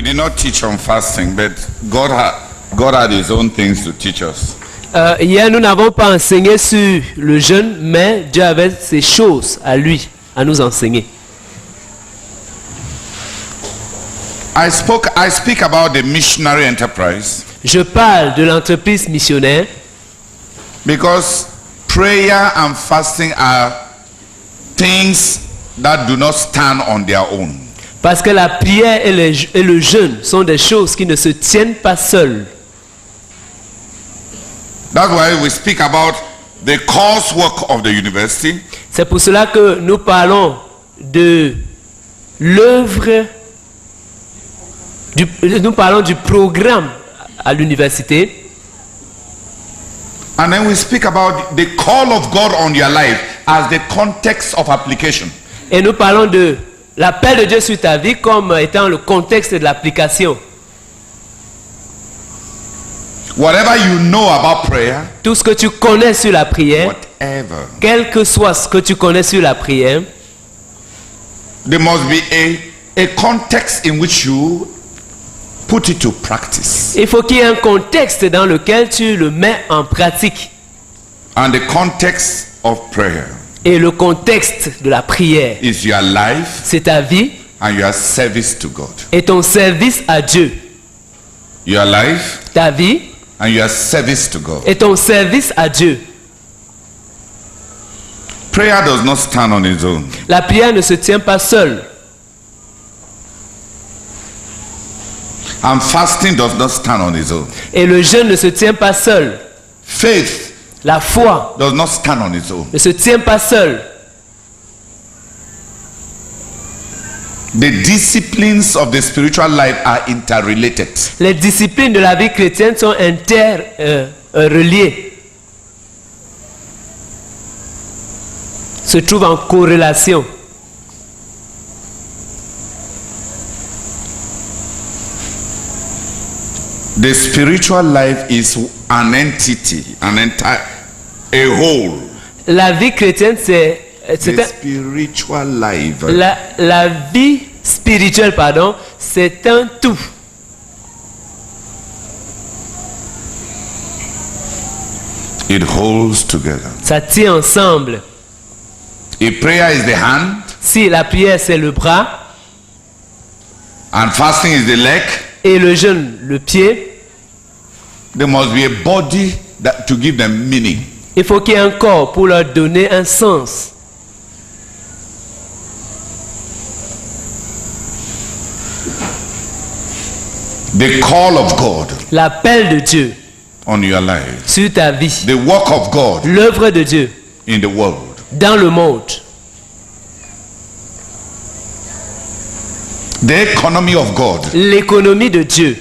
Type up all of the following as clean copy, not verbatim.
did not teach on fasting, but God had His own things to teach us. Hier, nous n'avons pas enseigné sur le jeûne, mais Dieu avait ses choses à lui, à nous enseigner. I speak about the missionary enterprise. Je parle de l'entreprise missionnaire Because prayer and fasting are things that do not stand on their own. parce que la prière et le jeûne sont des choses qui ne se tiennent pas seules. That's why we speak about the coursework of the university. C'est pour cela que nous parlons de l'œuvre, nous parlons du programme à l'université. And then we speak about the call of God on your life as the context of application. Et nous parlons de l'appel de Dieu sur ta vie comme étant le contexte de l'application. Whatever you know about prayer, Tout ce que tu connais sur la prière, whatever, quel que soit ce que tu connais sur la prière, there must be a context in which you put it to practice. il faut qu'il y ait un contexte dans lequel tu le mets en pratique. And the context of prayer Et le contexte de la prière, is your life c'est ta vie and your service to God. et ton service à Dieu. Your life Ta vie and your service to God. et ton service à Dieu. Prayer does not stand on its own. La prière ne se tient pas seule. And fasting does not stand on its own. Et le jeûne ne se tient pas seul. Faith La foi does not stand on its own. ne se tient pas seule. The disciplines of the spiritual life are interrelated. Les disciplines de la vie chrétienne sont reliées. Se trouvent en corrélation. The spiritual life is an entity, a whole. La vie chrétienne, c'est The spiritual life la vie spirituelle, pardon, c'est un tout. it holds together. Ça tient ensemble. If prayer is the hand Si la prière c'est le bras and fasting is the leg, et le jeûne le pied, there must be a body to give them meaning. il faut qu'il y ait un corps pour leur donner un sens. The call of God L'appel de Dieu on your life. sur ta vie. The work of God L'œuvre de Dieu in the world. dans le monde. The economy of God. L'économie de Dieu.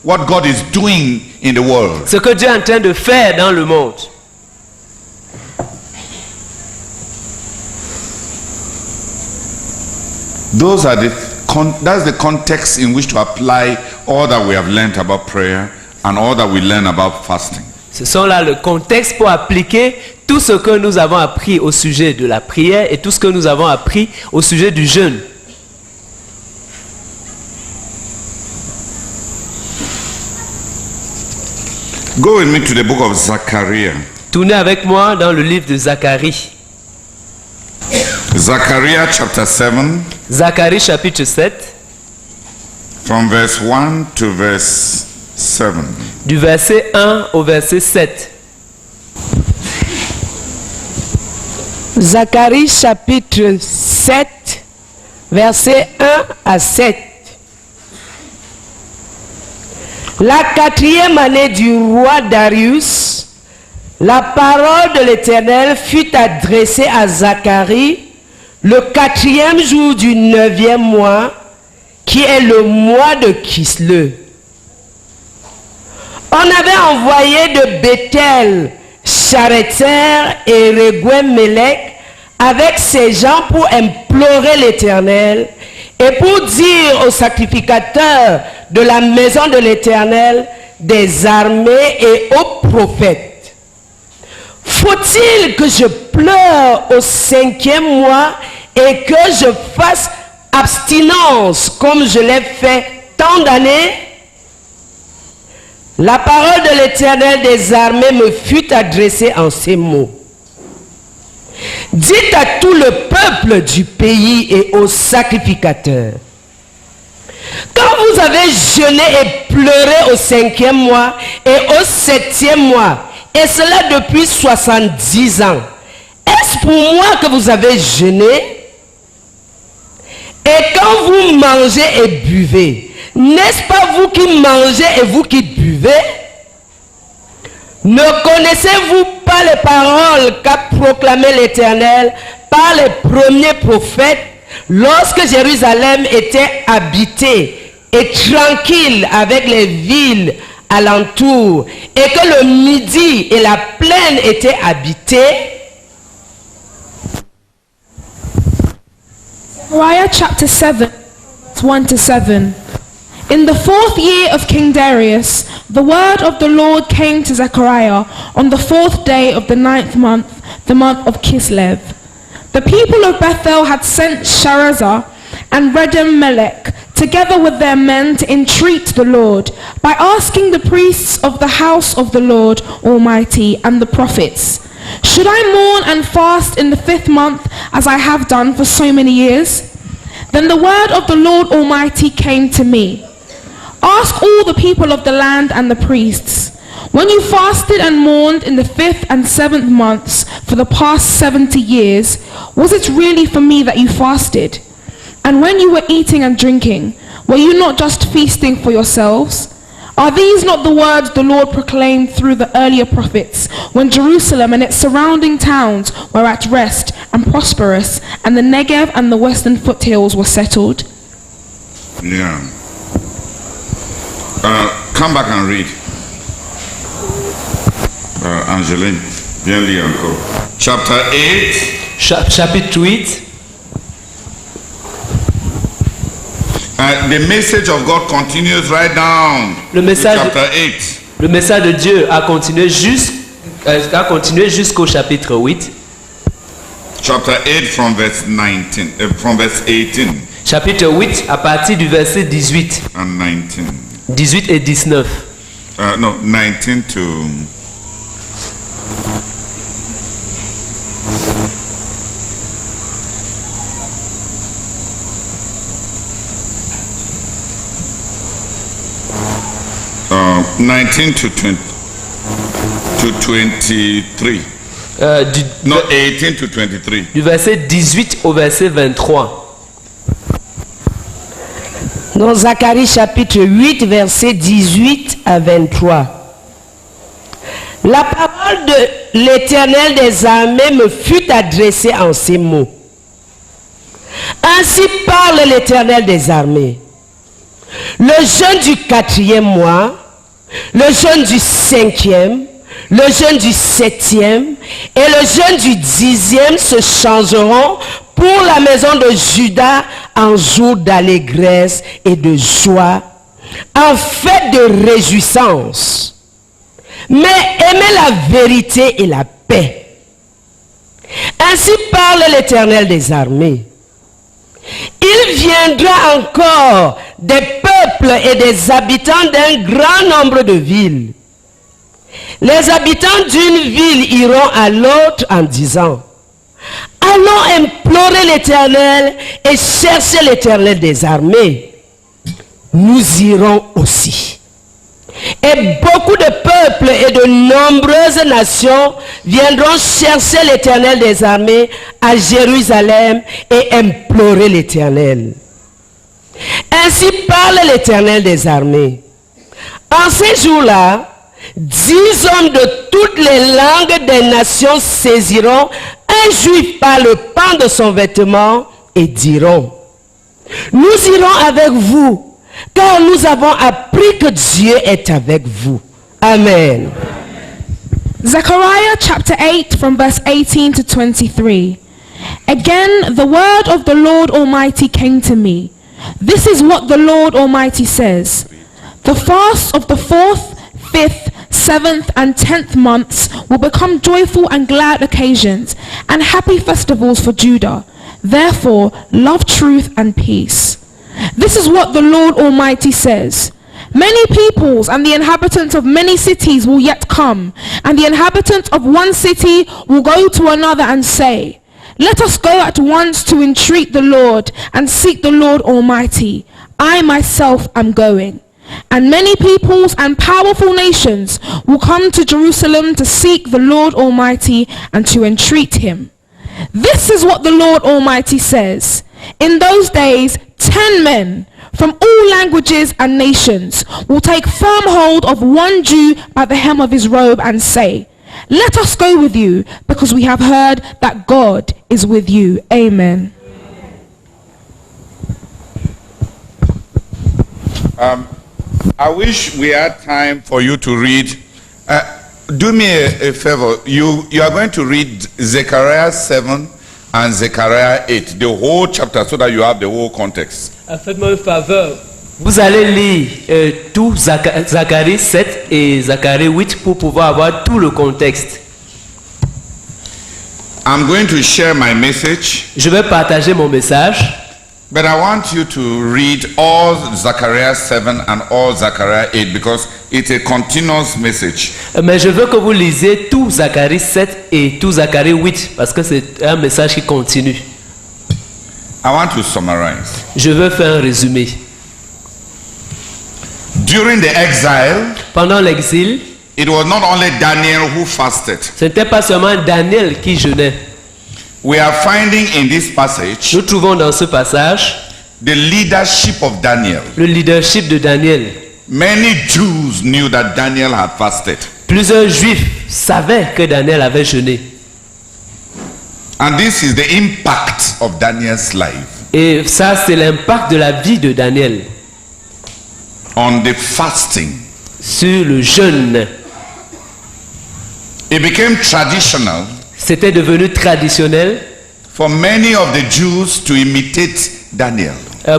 What God is doing in the world. Ce que Dieu est en train de faire dans le monde. That's the context in which to apply all that we have learned about prayer and all that we learn about fasting. Ce sont là le contexte pour appliquer tout ce que nous avons appris au sujet de la prière et tout ce que nous avons appris au sujet du jeûne. Go with me to the book of Zechariah. Tournez avec moi dans le livre de Zacharie. Zechariah chapter 7, Zacharie chapitre 7, from verse 1 to verse 7. du verset 1 au verset 7. Zacharie chapitre 7, versets 1 à 7. La 4e année du roi Darius, la parole de l'Éternel fut adressée à Zacharie le 4e jour du 9e mois, qui est le mois de Kisleu. On avait envoyé de Bethel, Chareter et Regouem-Melech avec ces gens pour implorer l'Éternel et pour dire aux sacrificateurs de la maison de l'Éternel, des armées et aux prophètes: faut-il que je pleure au 5e mois et que je fasse abstinence comme je l'ai fait tant d'années, la parole de l'Éternel des armées me fut adressée en ces mots. Dites à tout le peuple du pays et aux sacrificateurs, quand vous avez jeûné et pleuré au 5e mois et au 7e mois, et cela depuis 70 ans, est-ce pour moi que vous avez jeûné? Et quand vous mangez et buvez, n'est-ce pas vous qui mangez et vous qui buvez? Ne connaissez-vous pas les paroles qu'a proclamées l'Éternel par les premiers prophètes lorsque Jérusalem était habitée et tranquille avec les villes alentours et que le midi et la plaine étaient habités? Zechariah chapter 7, 1-7. In the 4th year of King Darius, the word of the Lord came to Zechariah on the 4th day of the 9th month, the month of Kislev. The people of Bethel had sent Sharezer and Redem Melech together with their men to entreat the Lord by asking the priests of the house of the Lord Almighty and the prophets, should I mourn and fast in the 5th month as I have done for so many years? Then the word of the Lord Almighty came to me. Ask all the people of the land and the priests, when you fasted and mourned in the 5th and 7th months for the past 70 years, was it really for me that you fasted? And when you were eating and drinking, were you not just feasting for yourselves? Are these not the words the Lord proclaimed through the earlier prophets, when Jerusalem and its surrounding towns were at rest and prosperous, and the Negev and the western foothills were settled? Yeah. Come back and read. Angeline, viens lire encore. Chapter 8. Chapitre 8. The message of God continues right down. Le message, chapter 8. Le message de Dieu a continué jusqu'au chapitre 8. Chapter 8 from verse 19, from verse 18. Chapitre 8 à partir du verset 18. And 19. 18 et 19. No, 19 to... Uh, 19 to 20 to 23. No, 18 to 23. Du verset 18 au verset 23. Dans Zacharie chapitre 8, verset 18 à 23. La parole de l'Éternel des armées me fut adressée en ces mots. Ainsi parle l'Éternel des armées. Le jeûne du 4e mois, le jeûne du 5e, le jeûne du 7e et le jeûne du 10e se changeront pour la maison de Juda en jour d'allégresse et de joie, en fête de réjouissance. Mais aimez la vérité et la paix. Ainsi parle l'Éternel des armées. Il viendra encore des peuples et des habitants d'un grand nombre de villes. Les habitants d'une ville iront à l'autre en disant, allons implorer l'Éternel et chercher l'Éternel des armées. Nous irons aussi. Et beaucoup de peuples et de nombreuses nations viendront chercher l'Éternel des armées à Jérusalem et implorer l'Éternel. Ainsi parle l'Éternel des armées. En ces jours-là, 10 hommes de toutes les langues des nations saisiront un juif par le pan de son vêtement et diront, nous irons avec vous, car nous avons appris que Dieu est avec vous. Amen. Zechariah chapter 8 from verse 18 to 23. Again, the word of the Lord Almighty came to me. This is what the Lord Almighty says. The fast of the 4th, 5th, 7th and 10th months will become joyful and glad occasions and happy festivals for Judah. Therefore, love truth and peace. This is what the Lord Almighty says. Many peoples and the inhabitants of many cities will yet come, and the inhabitants of one city will go to another and say, let us go at once to entreat the Lord and seek the Lord Almighty. I myself am going. And many peoples and powerful nations will come to Jerusalem to seek the Lord Almighty and to entreat him. This is what the Lord Almighty says. In those days, 10 men from all languages and nations will take firm hold of one Jew by the hem of his robe and say, let us go with you, because we have heard that God is with you. Amen. I wish we had time for you to read. Do me a favor. You are going to read Zechariah 7 and Zechariah 8, the whole chapter, so that you have the whole context. Faites-moi une faveur. Vous allez lire tout Zacharie 7 et Zacharie 8 pour pouvoir avoir tout le contexte. I'm going to share my message, Je vais partager mon message, but I want you to read all Zechariah 7 and all Zechariah 8 because it's a continuous message. mais je veux que vous lisiez tout Zacharie 7 et tout Zacharie 8 parce que c'est un message qui continue. I want to summarize. Je veux faire un résumé. During the exile, Pendant l'exil, it was not only Daniel who fasted. ce n'était pas seulement Daniel qui jeûnait. We are finding in this passage Nous trouvons dans ce passage the leadership of Daniel. le leadership de Daniel. Many Jews knew that Daniel had fasted. Plusieurs Juifs savaient que Daniel avait jeûné. And this is the impact of Daniel's life Et ça, c'est l'impact de la vie de Daniel on the fasting. sur le jeûne. It became traditional C'était devenu traditionnel for many of the Jews to imitate Daniel.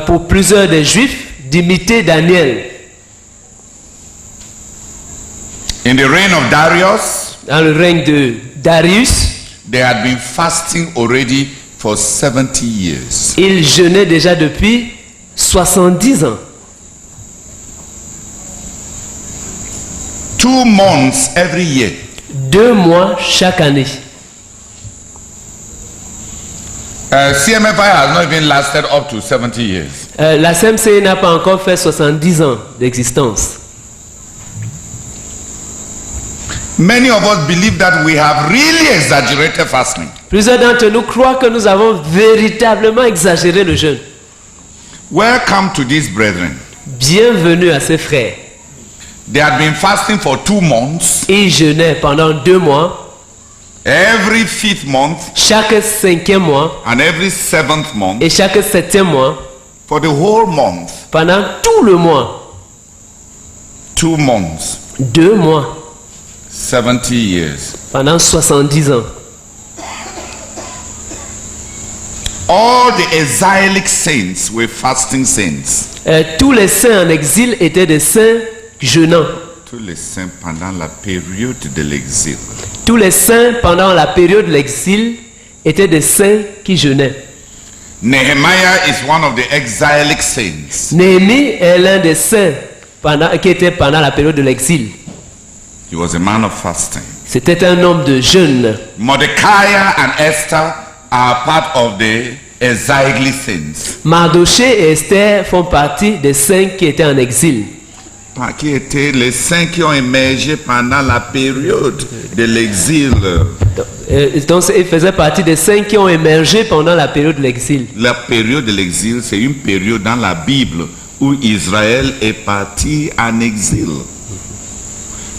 pour plusieurs des Juifs d'imiter Daniel. In the reign of Darius, Dans le règne de Darius, they had been fasting already for 70 years. il jeûnait déjà depuis 70 ans. 2 months every year. 2 mois chaque année. CMFI has not even lasted up to 70 years. La CMC n'a pas encore fait 70 ans d'existence. Many of us believe that we have really exaggerated fasting. Plusieurs d'entre nous croient que nous avons véritablement exagéré le jeûne. Welcome to these brethren. Bienvenue à ces frères. They had been fasting for 2 months. Ils jeûnaient pendant 2 mois. Every 5th month Chaque 5e mois and every 7th month, et chaque 7e mois. for the whole month, Pendant tout le mois. 2 months, 2 mois. 70 years. Pendant 70 ans. All the exilic saints were fasting saints. Tous les saints en exil étaient des saints jeûnants. Tous les saints pendant la période de l'exil. Tous les saints pendant la période de l'exil étaient des saints qui jeûnaient. Nehemiah is one of the exilic saints. Néhémie est l'un des saints qui était pendant la période de l'exil. He was a man of fasting. C'était un homme de jeûne. Mordecai and Esther are part of the exilic saints. Mardoché et Esther font partie des saints qui étaient en exil. Qui étaient les saints qui ont émergé pendant la période de l'exil. Donc ils faisaient partie des saints qui ont émergé pendant la période de l'exil. La période de l'exil, c'est une période dans la Bible où Israël est parti en exil.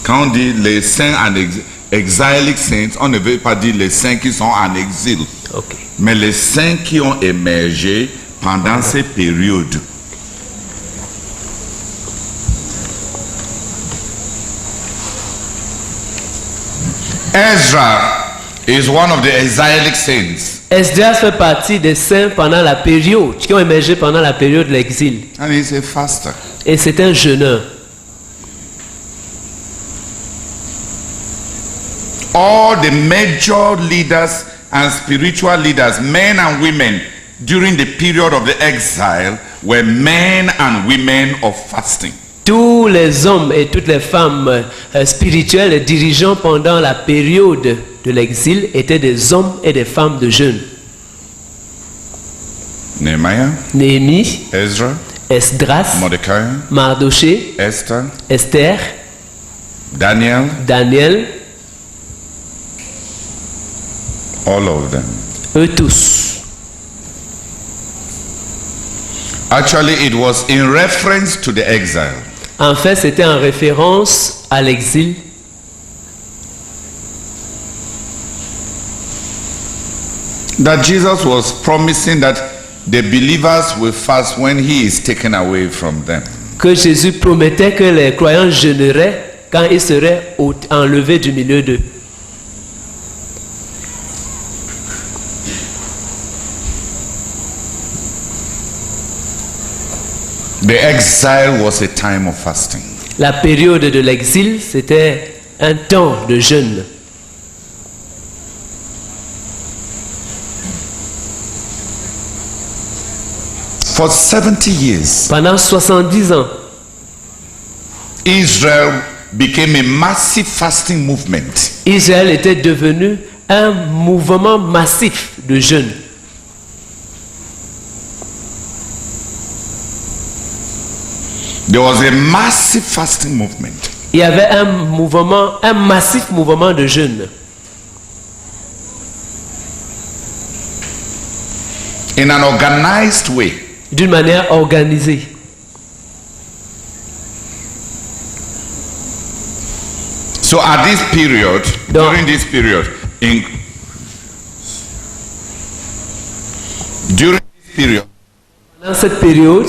Quand on dit les saints en exil, exilic saints, on ne veut pas dire les saints qui sont en exil, Okay. mais les saints qui ont émergé pendant ces périodes. Ezra is one of the exilic saints. Esdras fait partie des saints pendant la période, qui ont émergé pendant la période de l'exil. And he's a faster. Et c'est un jeûneur. All the major leaders and spiritual leaders, men and women, during the period of the exile, were men and women of fasting. Tous les hommes et toutes les femmes spirituelles et dirigeants pendant la période de l'exil étaient des hommes et des femmes de jeûne. Nehemiah, Néhémie, Ezra, Esdras, Mordecai, Mardoché, Esther, Esther, Daniel, Daniel, all of them. eux tous. Actually, it was in reference to the exile. En fait, c'était en référence à l'exil. That Jesus was promising that the believers will fast when he is taken away from them. Que Jésus promettait que les croyants jeûneraient quand il serait enlevé du milieu d'eux. The exile was a time of fasting. La période de l'exil, c'était un temps de jeûne. For 70 years, Pendant 70 ans, Israel became a massive fasting movement. Israël était devenu un mouvement massif de jeûne. There was a massive fasting movement. Il y avait un massif mouvement de jeûne. In an organized way. D'une manière organisée. So at this period, Donc- during this period, during this period, Dans cette période,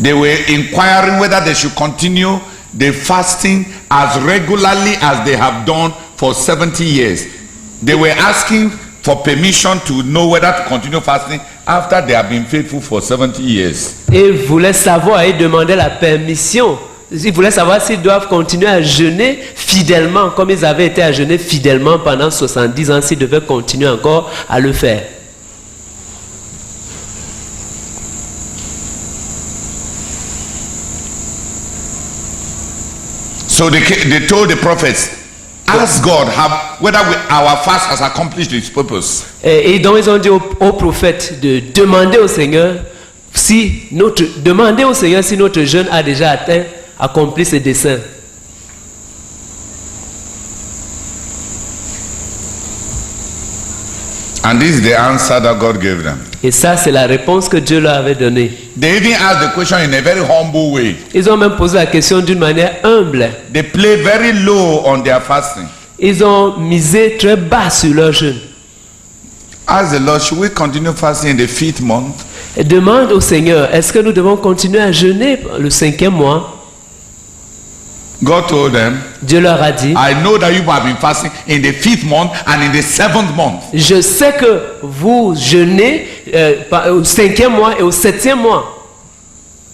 they were inquiring whether they should continue the fasting as regularly as they have done for 70 years. They were asking for permission to know whether to continue fasting after they have been faithful for 70 years. ils voulaient savoir, ils demandaient la permission. Ils voulaient savoir s'ils doivent continuer à jeûner fidèlement, comme ils avaient été à jeûner fidèlement pendant 70 ans, s'ils devaient continuer encore à le faire. So they told the prophets, ask God whether our fast has accomplished its purpose. Et donc ils ont dit au prophète de demander au Seigneur si notre jeûne a déjà accompli ses desseins. And this is the answer that God gave them. Et ça, c'est la réponse que Dieu leur avait donnée. They even asked the question in a very humble way. Ils ont même posé la question d'une manière humble. They played very low on their fasting. Ils ont misé très bas sur leur jeûne. Ask the Lord, should we continue fasting in the 5th month? Et demande au Seigneur, est-ce que nous devons continuer à jeûner le 5e mois? God told them, Dieu leur a dit, I know that you have been fasting in the 5th month and in the 7th month. je sais que vous jeûnez au 5e mois et au 7e mois.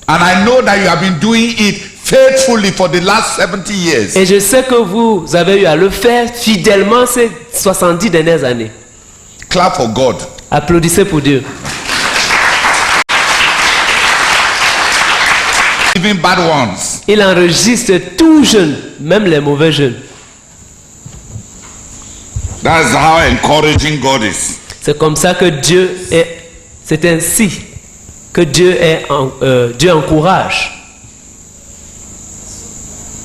And I know that you have been doing it faithfully for the last 70 years. Et je sais que vous avez eu à le faire fidèlement ces 70 dernières années. Clap for God. Applaudissez pour Dieu. Even bad ones. Il enregistre tout jeûne, même les mauvais jeûnes. That's how encouraging God is. C'est comme ça que Dieu est. C'est ainsi que Dieu encourage.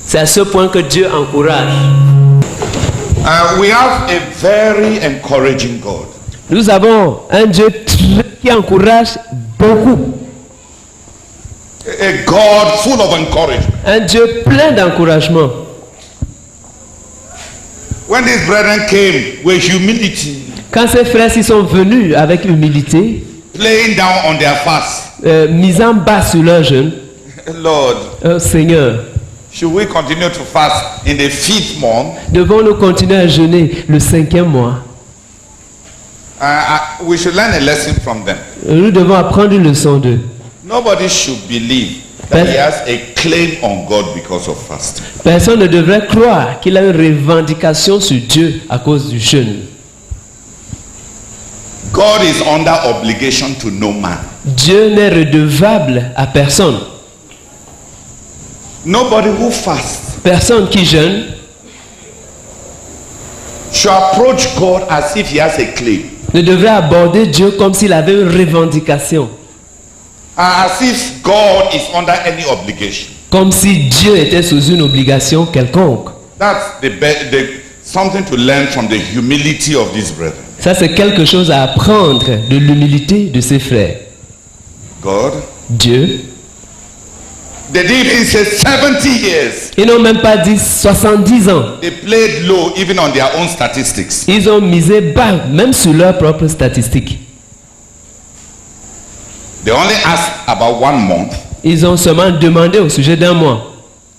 C'est à ce point que Dieu encourage. We have a very encouraging God. Nous avons un Dieu qui encourage beaucoup. A God full of encouragement. Un Dieu plein d'encouragement. When these brethren came with humility, Quand ces frères y sont venus avec humilité, laying down on their fast, misant bas sur leur jeûne, Lord, Seigneur, should we continue to fast in the 5th month? devons-nous continuer à jeûner le 5e mois? We should learn a lesson from them. Nous devons apprendre une leçon d'eux. Nobody should believe that he has a claim on God because of fasting. Personne ne devrait croire qu'il a une revendication sur Dieu à cause du jeûne. God is under obligation to no man. Dieu n'est redevable à personne. Nobody who fasts Personne qui jeûne should approach God as if he has a claim. ne devrait aborder Dieu comme s'il avait une revendication. As if God is under any obligation. Comme si Dieu était sous une obligation quelconque. That's something to learn from the humility of these brethren. Ça, c'est quelque chose à apprendre de l'humilité de ses frères. God, Dieu, they didn't even say 70 years. ils n'ont même pas dit 70 ans. They played low even on their own statistics. Ils ont misé bas, même sur leurs propres statistiques. They only asked about 1 month, Ils ont seulement demandé au sujet d'un mois.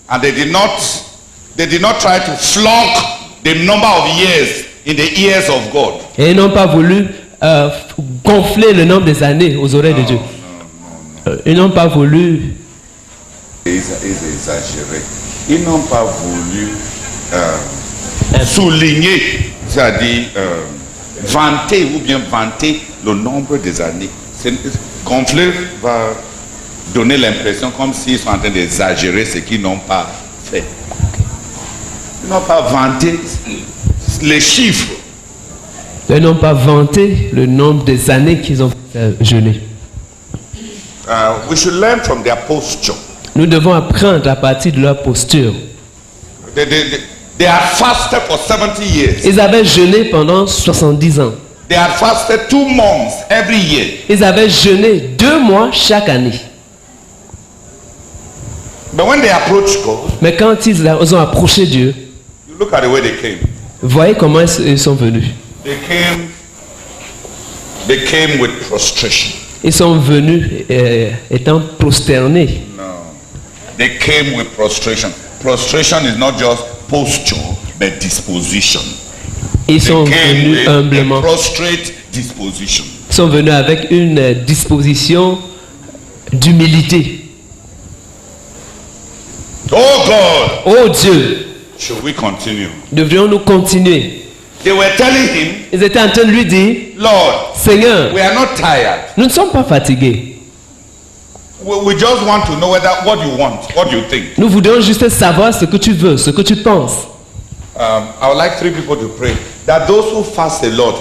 and they did not try to flog the number of years in the ears of God. Et ils n'ont pas voulu gonfler le nombre des années aux oreilles de Dieu. Ils n'ont pas voulu. Ils exagéré. Ils n'ont pas voulu souligner, c'est-à-dire vanter ou bien vanter le nombre des années. Gonfler va donner l'impression comme s'ils sont en train d'exagérer ce qu'ils n'ont pas fait. Ils n'ont pas vanté les chiffres. Ils n'ont pas vanté le nombre des années qu'ils ont jeûné. We should learn from their posture. Nous devons apprendre à partir de leur posture. They had fasted for 70 years. Ils avaient jeûné pendant 70 ans. They had fasted 2 months every year. Ils avaient jeûné 2 mois chaque année. But when they approached God, Mais quand ils ont approché Dieu, you look at the way they came. voyez comment ils sont venus. They came with prostration. Ils sont venus étant prosternés. No. They came with prostration. Prostration is not just posture, but disposition. Ils sont They came venus with a humblement. prostrate disposition. Ils sont venus avec une disposition d'humilité. Oh God, Oh Dieu, should we continue? devrions-nous continuer? They were telling him, Ils étaient en train de lui dire, Lord, Seigneur, we are not tired. nous ne sommes pas fatigués. We just want to know what you want, what you think. Nous voudrions juste savoir ce que tu veux, ce que tu penses. I would like 3 people to pray that those who fast a lot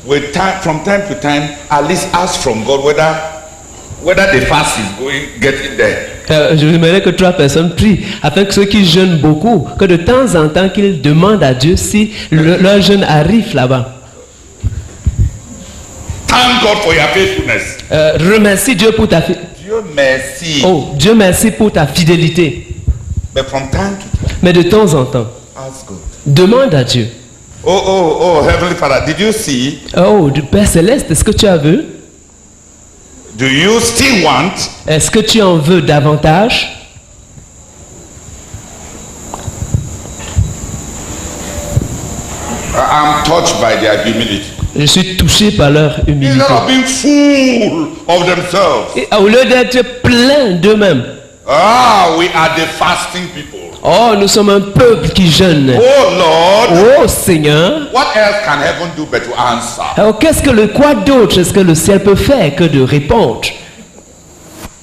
will from time to time at least ask from God whether the fast is getting there. Je voudrais que 3 personnes prient afin que ceux qui jeûnent beaucoup, que de temps en temps qu'ils demandent à Dieu si leur jeûne arrive là-bas. Thank God for your faithfulness. Remercie Dieu pour ta fidélité. Dieu merci. Oh, Dieu merci pour ta fidélité. But from time to time, Mais de temps en temps, ask God. demande à Dieu. Oh, Heavenly Father, did you see? Oh, du Père Céleste, est-ce que tu as vu? Do you still want? Est-ce que tu en veux davantage? I'm touched by their humility. Je suis touché par leur humilité. Instead of being full of themselves. Et au lieu d'être plein d'eux-mêmes, We are the fasting people. oh, nous sommes un peuple qui jeûne. Oh Lord, Oh Seigneur, what else can heaven do but to answer? alors quoi d'autre est-ce que le ciel peut faire que de répondre?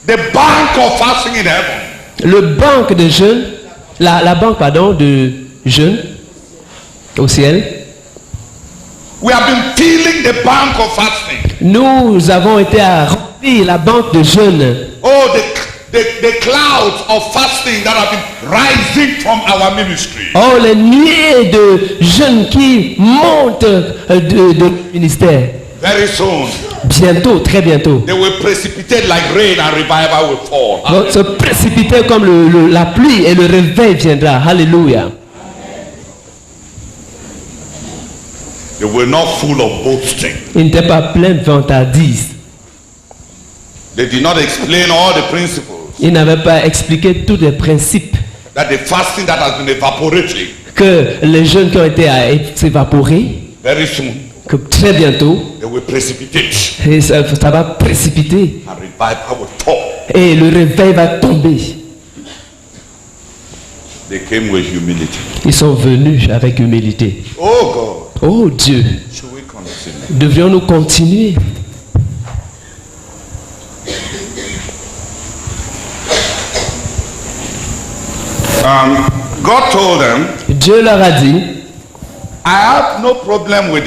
The bank of fasting in heaven. Le banque de jeûne, la banque pardon de jeûne au ciel. We have been filling the bank of fasting. Nous avons été à remplir la banque de jeûne. Oh, the clouds of fasting that have been rising from our ministry. Oh, les nuées de jeûne qui montent de ministère. Very soon, Bientôt, très bientôt. they will precipitate like rain and revival will fall. Vont se précipiter comme la pluie et le réveil viendra. Alléluia. They were not full of boasting. Ils n'étaient pas pleins de vantardises. They did not explain all the principles. Ils n'avaient pas expliqué tous les principes That the fasting that has been evaporating, que les jeunes qui ont été à s'évaporer, very soon, que très bientôt, they will precipitate et ça va précipiter and revival will fall. et le réveil va tomber. They came with humility. Ils sont venus avec humilité. Oh God, Oh Dieu, should we continue? devrions-nous continuer? God told them, Dieu leur a dit, I have no problem with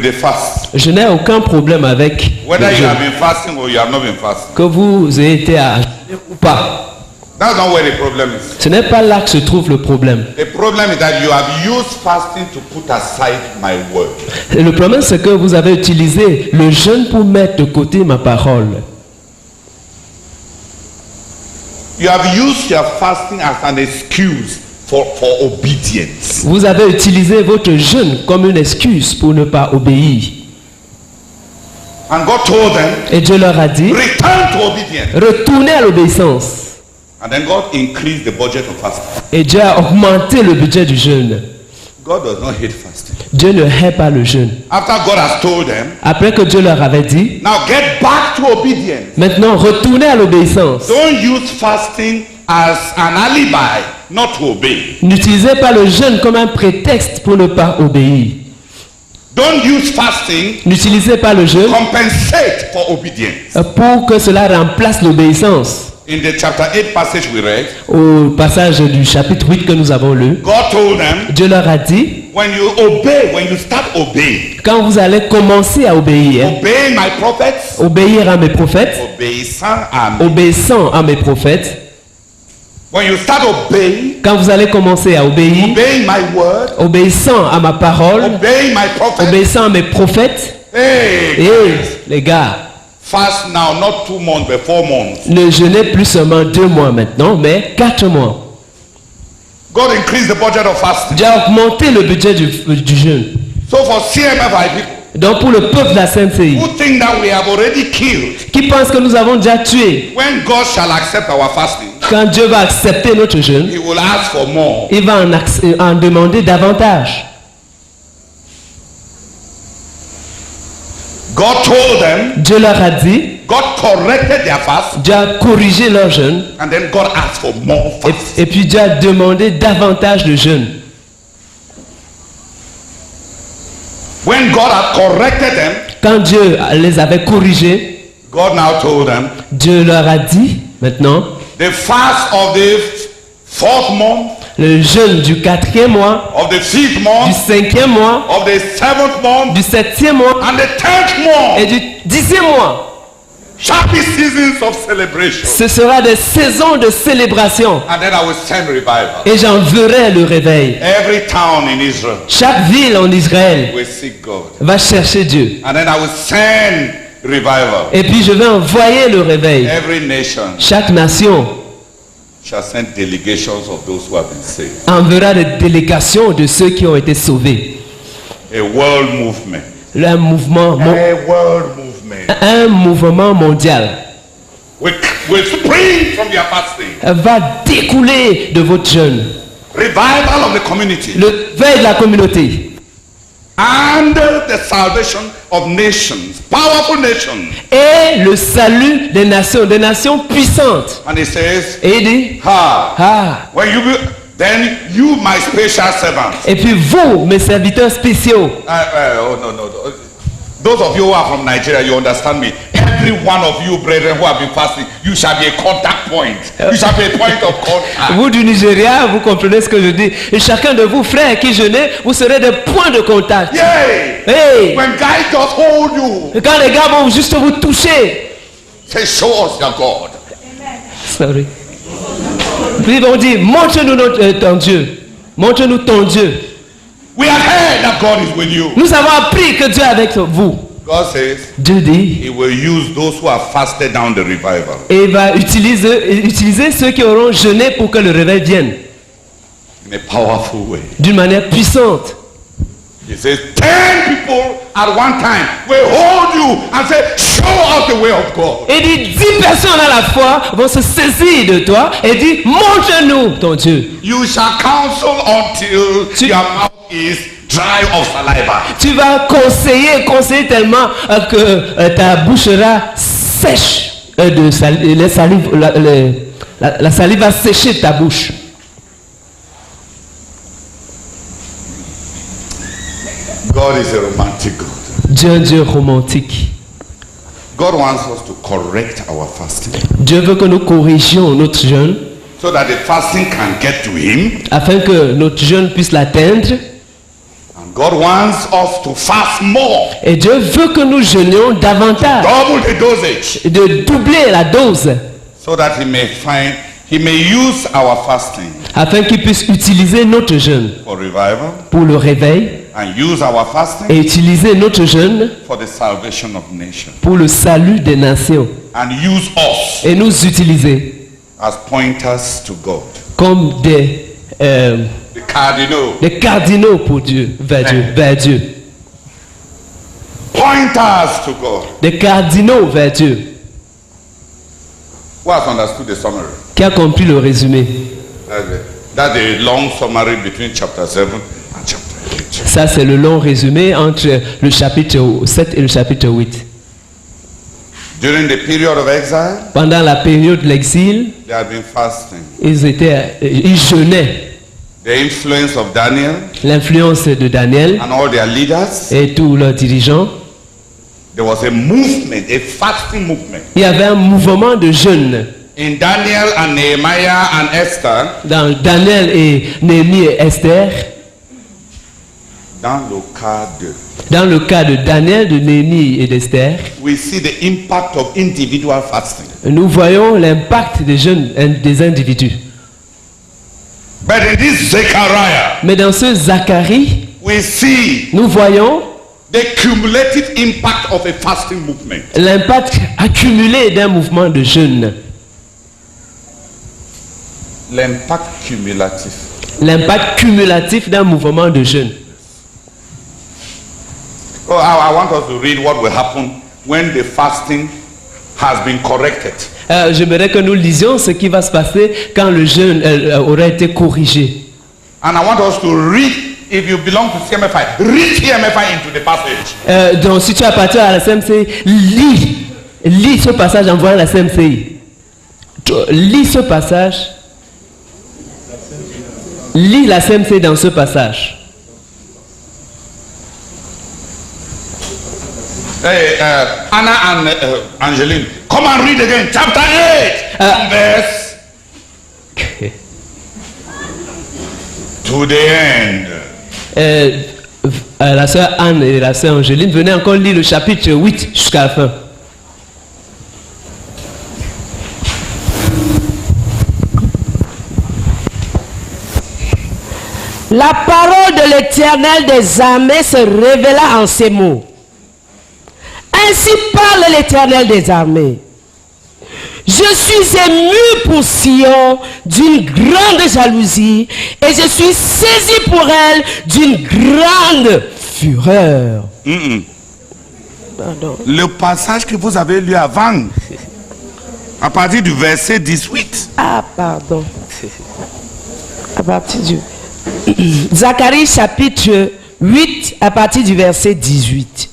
the fast. je n'ai aucun problème avec Whether le you jeûne. have been fasting or you have not been fasting. Que vous ayez été à jeûner ou pas. That's not where the problem is. Ce n'est pas là que se trouve le problème. The problem is that you have used fasting to put aside my word. Et le problème, c'est que vous avez utilisé le jeûne pour mettre de côté ma parole. You have used your fasting as an excuse for obedience. Vous avez utilisé votre jeûne comme une excuse pour ne pas obéir. And God told them, Et Dieu leur a dit, return to obedience. retournez à l'obéissance. And then God increased the budget of fasting. Et Dieu a augmenté le budget du jeûne. God does not hate fasting. Dieu ne hait pas le jeûne. After God has told them, Après que Dieu leur avait dit, now get back to obedience. maintenant retournez à l'obéissance. Don't use fasting as an alibi not to obey. N'utilisez pas le jeûne comme un prétexte pour ne pas obéir. Don't use fasting N'utilisez pas le to jeûne compensate for obedience. pour que cela remplace l'obéissance. In the chapter 8 passage we read, Au passage du chapitre 8 que nous avons lu, God told them, Dieu leur a dit, when you obey, when you start obeying, quand vous allez commencer à obéir, obeying my prophets, obéir à mes prophètes, obeying obéissant à mes prophètes, when you start obeying, quand vous allez commencer à obéir, obeying my word, obéissant à ma parole, obeying my prophets, obéissant à mes prophètes, hey, et les gars, fast now, not 2 months, but 4 months. ne jeûnez plus seulement 2 mois maintenant, mais 4 mois. God increased the budget of fasting. Dieu a augmenté le budget du jeûne. So for CMFI people Donc pour le peuple de la Sainte-Série, who think that we have already killed, qui pense que nous avons déjà tué, when God shall accept our fasting, quand Dieu va accepter notre jeûne, He will ask for more. il va en demander davantage. God told them, Dieu leur a dit, God corrected their fast, Dieu a corrigé leur jeûne, and then God asked for more fast. et puis Dieu a demandé davantage de jeûne. When God had corrected them, Quand Dieu les avait corrigés, God now told them, Dieu leur a dit, maintenant, the fast of the 4th month, le jeûne du 4e mois, of the 5th du month, 5e mois, of the 7th month, du 7e mois and the 10th month et du 10e mois. shall be seasons of celebration. Ce sera des saisons de célébration And then I will send revival. et j'enverrai le réveil. Every town in Israel Chaque ville en Israël will seek God. va chercher Dieu. And then I will send revival. Et puis je vais envoyer le réveil. Every nation Chaque nation shall send delegations of those who have been saved. enverra des délégations de ceux qui ont été sauvés. A world movement. Un mouvement, A world movement. un mouvement mondial Will spring from your fasting. va découler de votre jeûne. Revival of the community. Le réveil de la communauté And the salvation of nations. Powerful nations. et le salut des nations puissantes. And he says, Et il dit, when you be, then you my special servants. et puis vous, mes serviteurs spéciaux, Oh no. Those of you who are from Nigeria, you understand me. Every one of you, brethren, who have been fasting, you shall be a contact point. You shall be a point of contact. vous du Nigeria, vous comprenez ce que je dis. Et chacun de vous, frères qui jeûnez, vous serez des points de contact. Yay! Hey! When guys just hold you, Quand les gars vont juste vous toucher, say, show us your God. sorry. Puis ils vont dire, montre-nous ton Dieu. Montre-nous ton Dieu. We have heard that God is with you. Nous avons appris que Dieu est avec vous. God says Dieu dit, He will use those who have fasted down the revival. et il va utiliser ceux qui auront jeûné pour que le réveil vienne. In a powerful way. D'une manière puissante. He says 10 people at one time will hold you and say, show us the way of God. Et dit, 10 personnes à la fois vont se saisir de toi et dit, montre-nous ton Dieu. You shall counsel until your mouth is dry of saliva. Tu vas conseiller tellement que ta bouche sera sèche de salive, la salive va sécher de ta bouche. God is a romantic God. Dieu est un Dieu romantique. God wants us to correct our fasting Dieu veut que nous corrigions notre jeûne so that the fasting can get to him. afin que notre jeûne puisse l'atteindre. And God wants us to fast more, Et Dieu veut que nous jeûnions davantage, double the dosage, de doubler la dose, so that he may use our fasting afin qu'il puisse utiliser notre jeûne for revival pour le réveil and use our fasting et utiliser notre jeûne for the salvation of nations, pour le salut des nations and use us et nous utiliser as pointers to God, comme the cardinaux pour Dieu, vers Dieu, pointers to God. des cardinaux vers Dieu. Who has understood the summary? Qui a compris le résumé? That's the long summary between chapter 7 and chapter 8. Ça, c'est le long résumé entre le chapitre 7 et le chapitre 8. During the period of exile, Pendant la période de l'exil, they had been fasting. ils jeûnaient. The influence of Daniel L'influence de Daniel and all their leaders, et tous leurs dirigeants, there was a movement, a fasting movement. il y avait un mouvement de jeûne. In Daniel and Nehemiah and Esther, Dans Daniel et Néhémie et Esther, dans le cas de, dans le cas de Daniel, de Néhémie et d'Esther, we see the impact of individual fasting. nous voyons l'impact des jeûnes des individus. But in this Zechariah, Mais dans ce Zacharie, we see nous voyons the cumulative impact of a fasting movement. l'impact accumulé d'un mouvement de jeûne. L'impact cumulatif. L'impact cumulatif d'un mouvement de jeûne. Oh, I want us to read what will happen when the fasting has been corrected. J'aimerais que nous lisions ce qui va se passer quand le jeûne aura été corrigé. And I want us to read, if you belong to CMFI, read CMFI into the passage. Donc si tu appartiens à la CMCI, lis ce passage en voyant la CMCI. Lis ce passage. Lis la CMCI dans ce passage. Hey, Anna and Angeline, come and read again, chapter 8, from verse to the end. La sœur Anne et la sœur Angéline, venez encore lire le chapitre 8 jusqu'à la fin. La parole de l'Éternel des armées se révéla en ces mots. Ainsi parle l'Éternel des armées. Je suis ému pour Sion d'une grande jalousie et je suis saisi pour elle d'une grande fureur. Pardon. Le passage que vous avez lu avant, à partir du verset 18. Ah, pardon. À partir du... Zacharie chapitre 8, à partir du verset 18.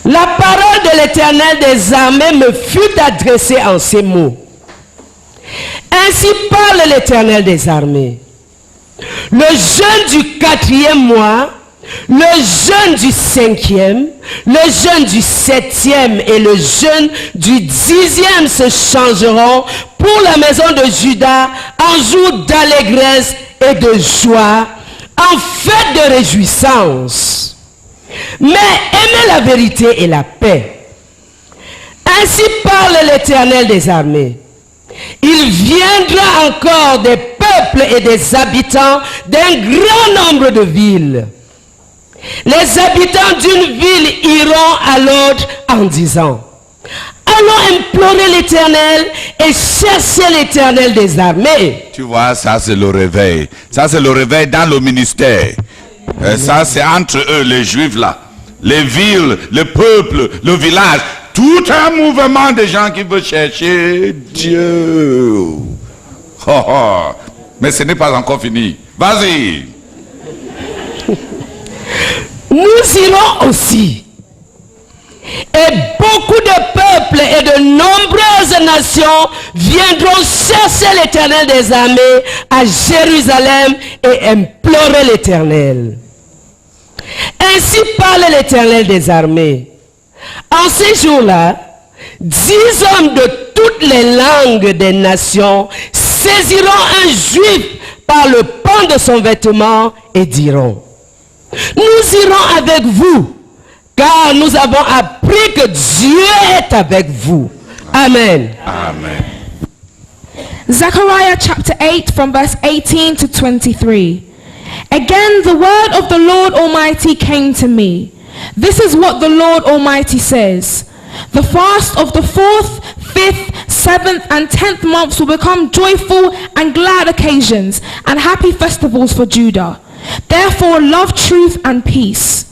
La parole de l'Éternel des armées me fut adressée en ces mots. Ainsi parle l'Éternel des armées. Le jeûne du 4e mois, le jeûne du 5e, le jeûne du 7e et le jeûne du 10e se changeront pour la maison de Juda en jour d'allégresse et de joie, en fête de réjouissance. Mais aimez la vérité et la paix. Ainsi parle l'Éternel des armées. Il viendra encore des peuples et des habitants d'un grand nombre de villes. Les habitants d'une ville iront à l'autre en disant: allons implorer l'Éternel et chercher l'Éternel des armées. Tu vois, ça c'est le réveil. Ça c'est le réveil dans le ministère. Ça c'est entre eux, les juifs là. Les villes, le peuple, le village. Tout un mouvement de gens qui veulent chercher Dieu. Oh, oh. Mais ce n'est pas encore fini. Vas-y. Nous irons aussi. Et beaucoup de peuples et de nombreuses nations viendront chercher l'Éternel des armées à Jérusalem et implorer l'Éternel. Ainsi parle l'Éternel des armées. En ces jours-là, 10 hommes de toutes les langues des nations saisiront un juif par le pan de son vêtement et diront, nous irons avec vous, car nous avons appris que Dieu est avec vous. Amen. Amen. Zechariah chapter 8 from verse 18 to 23. Again the word of the Lord Almighty came to me. This is what the Lord Almighty says. The fast of the 4th, 5th, 7th and 10th months will become joyful and glad occasions and happy festivals for Judah. Therefore love truth and peace.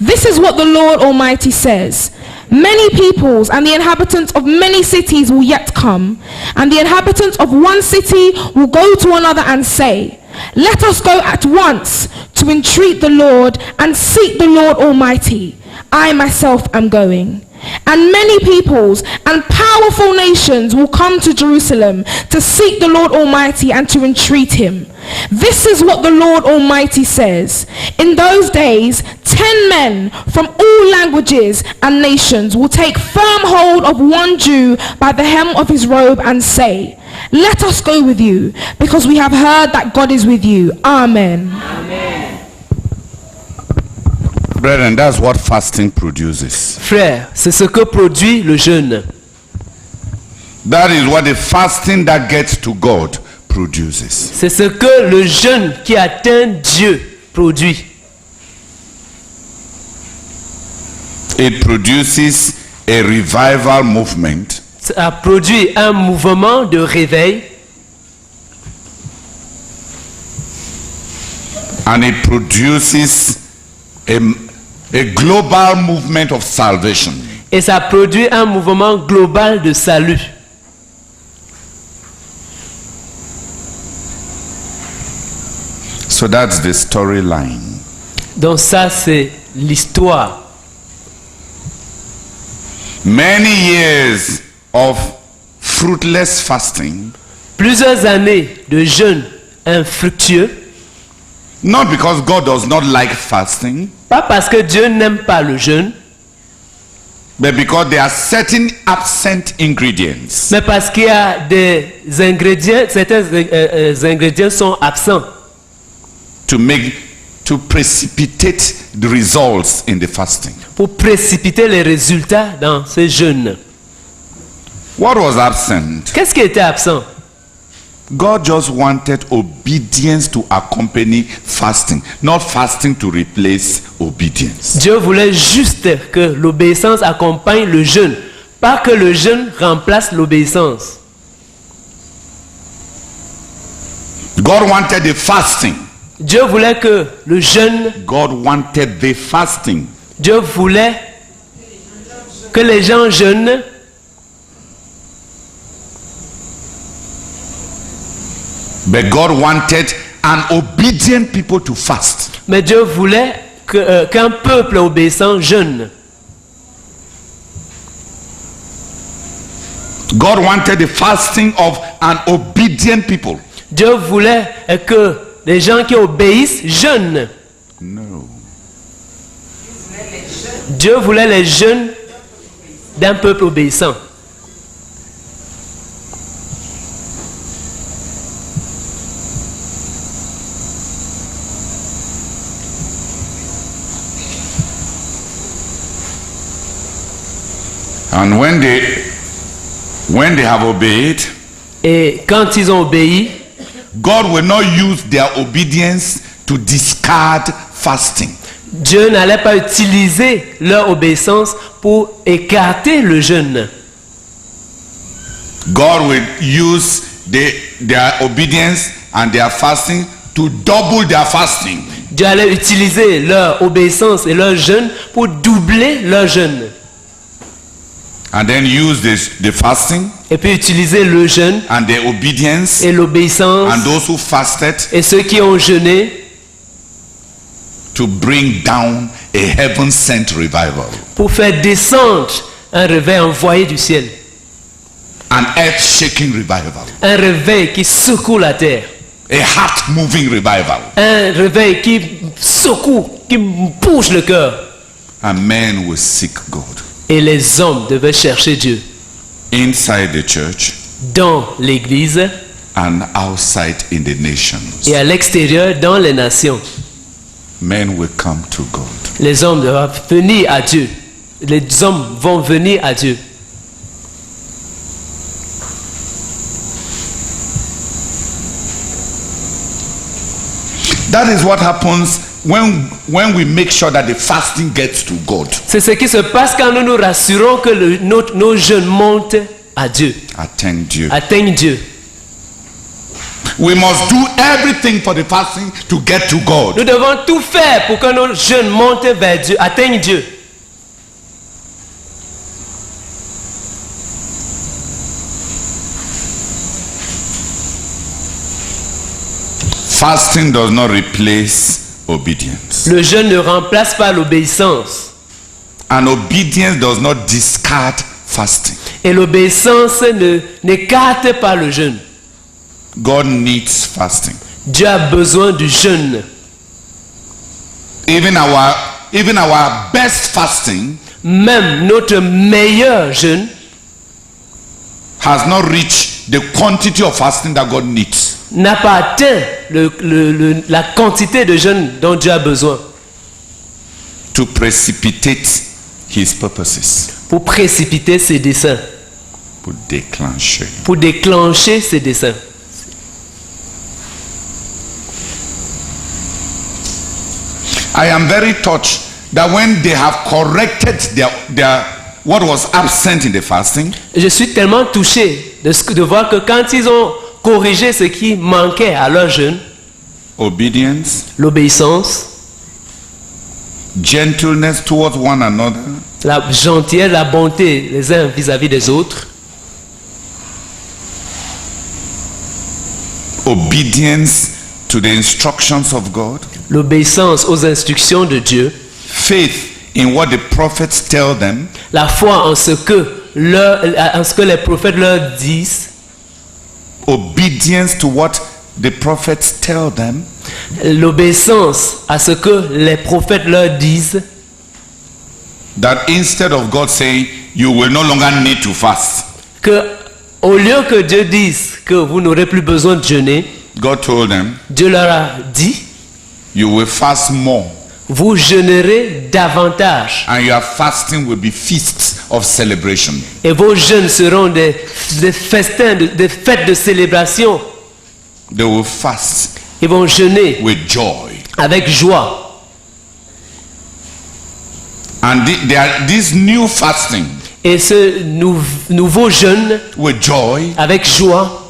This is what the Lord Almighty says. Many peoples and the inhabitants of many cities will yet come, and the inhabitants of one city will go to another and say, let us go at once to entreat the Lord and seek the Lord Almighty. I myself am going. And many peoples and powerful nations will come to Jerusalem to seek the Lord Almighty and to entreat him. This is what the Lord Almighty says. In those days, 10 men from all languages and nations will take firm hold of one Jew by the hem of his robe and say, let us go with you, because we have heard that God is with you. Amen. Brethren, that's what fasting produces. Frère, c'est ce que produit le jeûne. That is what the fasting that gets to God produces. C'est ce que le jeûne qui atteint Dieu produit. It produces a revival movement Ça produit un mouvement de réveil and it produces a global movement of salvation. et ça produit un mouvement global de salut. So that's the storyline. Donc ça, c'est l'histoire. Many years of fruitless fasting, Plusieurs années de jeûne infructueux, not because God does not like fasting, pas parce que Dieu n'aime pas le jeûne, but because there are certain absent ingredients mais parce qu'il y a des ingrédients, certains ingrédients sont absents to precipitate the results in the fasting. pour précipiter les résultats dans ce jeûne. What was absent? Qu'est-ce qui était absent? God just wanted obedience to accompany fasting, not fasting to replace obedience. Dieu voulait juste que l'obéissance accompagne le jeûne, pas que le jeûne remplace l'obéissance. God wanted the fasting. Dieu voulait que le jeûne, God wanted the fasting. Dieu voulait que les gens jeûnent, But God wanted an obedient people to fast. mais Dieu voulait qu'un peuple obéissant jeûne. God wanted the fasting of an obedient people. Dieu voulait que les gens qui obéissent jeûnent. No. Dieu voulait les jeûnes d'un peuple obéissant. And when they have obeyed, Et quand ils ont obéi, God will not use their obedience to discard fasting. Dieu n'allait pas utiliser leur obéissance pour écarter le jeûne. God will use their obedience and their fasting to double their fasting. Dieu allait utiliser leur obéissance et leur jeûne pour doubler leur jeûne. And then use the fasting Et puis utiliser le jeûne and the obedience et l'obéissance and those who fasted et ceux qui ont jeûné to bring down a heaven-sent revival, pour faire descendre un réveil envoyé du ciel. an earth-shaking revival, Un réveil qui secoue la terre. a heart-moving revival. Un réveil qui secoue, qui bouge le cœur. And men will seek God. Et les hommes devaient chercher Dieu. inside the church dans l'église and outside in the nations. et à l'extérieur dans les nations. Men will come to God. Les hommes doivent venir à Dieu. Les hommes vont venir à Dieu. That is what happens when we make sure that the fasting gets to God. C'est ce qui se passe quand nous nous rassurons que nos jeûnes montent à Dieu, Attend Dieu. atteignent Dieu. We must do everything for the fasting to get to Nous God. devons tout faire pour que nos jeûnes montent vers Dieu, atteignent Dieu. Fasting does not replace obedience. Le jeûne ne remplace pas l'obéissance. And obedience does not discard fasting. Et l'obéissance n'écarte pas le jeûne. God needs fasting. Dieu a besoin du jeûne. Even our best fasting Même notre meilleur jeûne has not reached the quantity of fasting that God needs. n'a pas atteint la quantité de jeûne dont Dieu a besoin To precipitate his purposes. pour précipiter ses desseins, Pour déclencher. pour déclencher ses desseins. I am very touched that when they have corrected their what was absent in the fasting, Je suis tellement touché de voir que quand ils ont corrigé ce qui manquait à leur jeûne, obedience, l'obéissance, gentleness towards one another, la gentillesse, la bonté les uns vis-à-vis des autres, obedience to the instructions of God, l'obéissance aux instructions de Dieu, faith in what the prophets tell them, la foi en ce que les prophètes leur disent, obedience to what the prophets tell them, l'obéissance à ce que les prophètes leur disent, that instead of God saying you will no longer need to fast, que au lieu que Dieu dise que vous n'aurez plus besoin de jeûner, God told them Dieu leur a dit, you will fast more vous jeûnerez davantage and your fasting will be feasts of celebration. et vos jeûnes seront des festins, des fêtes de célébration. They will fast Ils vont jeûner with joy. avec joie. And this new fasting Et ce nouveau jeûne with joy avec joie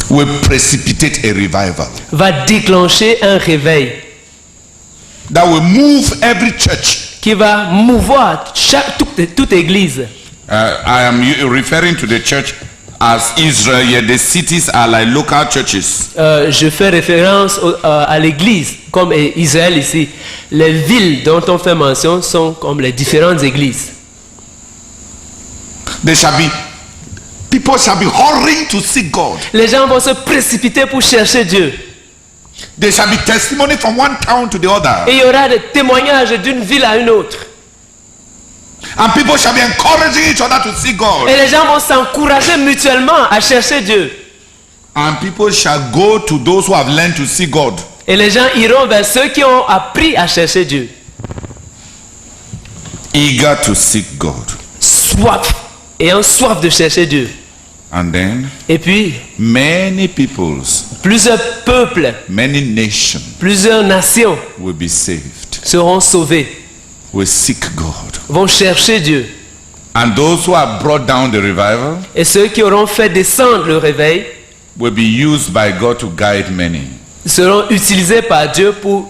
will precipitate a revival va déclencher un réveil that will move every church. qui va mouvoir toute église. I am referring to the church as Israel, yet the cities are like local churches. Je fais référence à l'église comme Israël ici. Les villes dont on fait mention sont comme les différentes églises. People shall be hurrying to seek God. Les gens vont se précipiter pour chercher Dieu. There shall be testimony from one town to the other. Et il y aura des témoignages d'une ville à une autre. And people shall be encouraging each other to seek God. Et les gens vont s'encourager mutuellement à chercher Dieu. And people shall go to those who have learned to seek God. Et les gens iront vers ceux qui ont appris à chercher Dieu. Eager to seek God. Soif. Ayant soif de chercher Dieu. And then Et puis, many peoples, plusieurs peuples, many nations plusieurs nations will be saved, seront sauvés, will seek God. vont chercher Dieu. And those who have brought down the revival Et ceux qui auront fait descendre le réveil will be used by God to guide many. seront utilisés par Dieu pour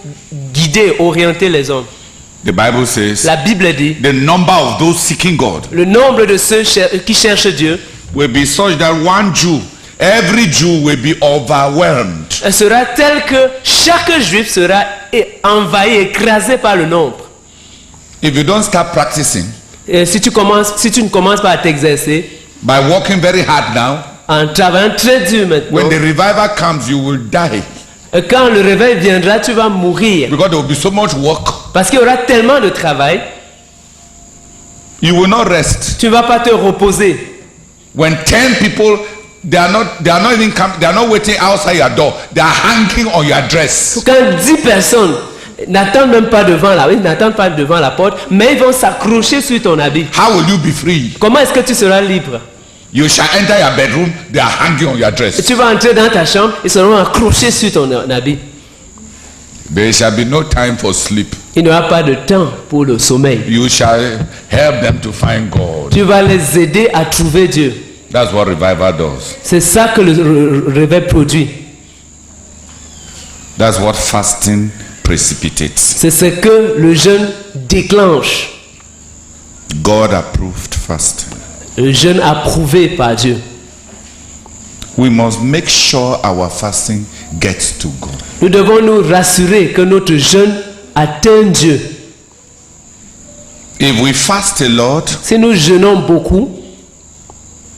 guider, orienter les hommes. The Bible says La Bible dit, the number of those seeking God le nombre de ceux qui cherchent Dieu will be such that every Jew will be overwhelmed sera tel que chaque juif sera envahi, écrasé par le nombre. if you don't start practicing Et si tu ne commences pas à t'exercer, by working very hard now. en travaillant très dur maintenant, When the revival comes, you will die et quand le réveil viendra, tu vas mourir. because there will be so much work. Parce qu'il y aura tellement de travail. You will not rest. Tu ne vas pas te reposer. When 10 people, they are not waiting outside your door. They are hanging on your dress. Quand 10 personnes n'attendent même pas devant ils n'attendent pas devant la porte, mais ils vont s'accrocher sur ton habit. How will you be free? Comment est-ce que tu seras libre? You shall enter your bedroom. They are hanging on your dress. Tu vas entrer dans ta chambre, ils seront accrochés sur ton habit. There shall be no time for sleep. Il n'y aura pas de temps pour le sommeil. You shall help them to find God. Tu vas les aider à trouver Dieu. That's what revival does. C'est ça que le réveil produit. That's what fasting precipitates. C'est ce que le jeûne déclenche. God approved fasting. Le jeûne approuvé par Dieu. We must make sure our fasting gets to God. Nous devons nous rassurer que notre jeûne atteint Dieu. If we fast a lot Si nous jeûnons beaucoup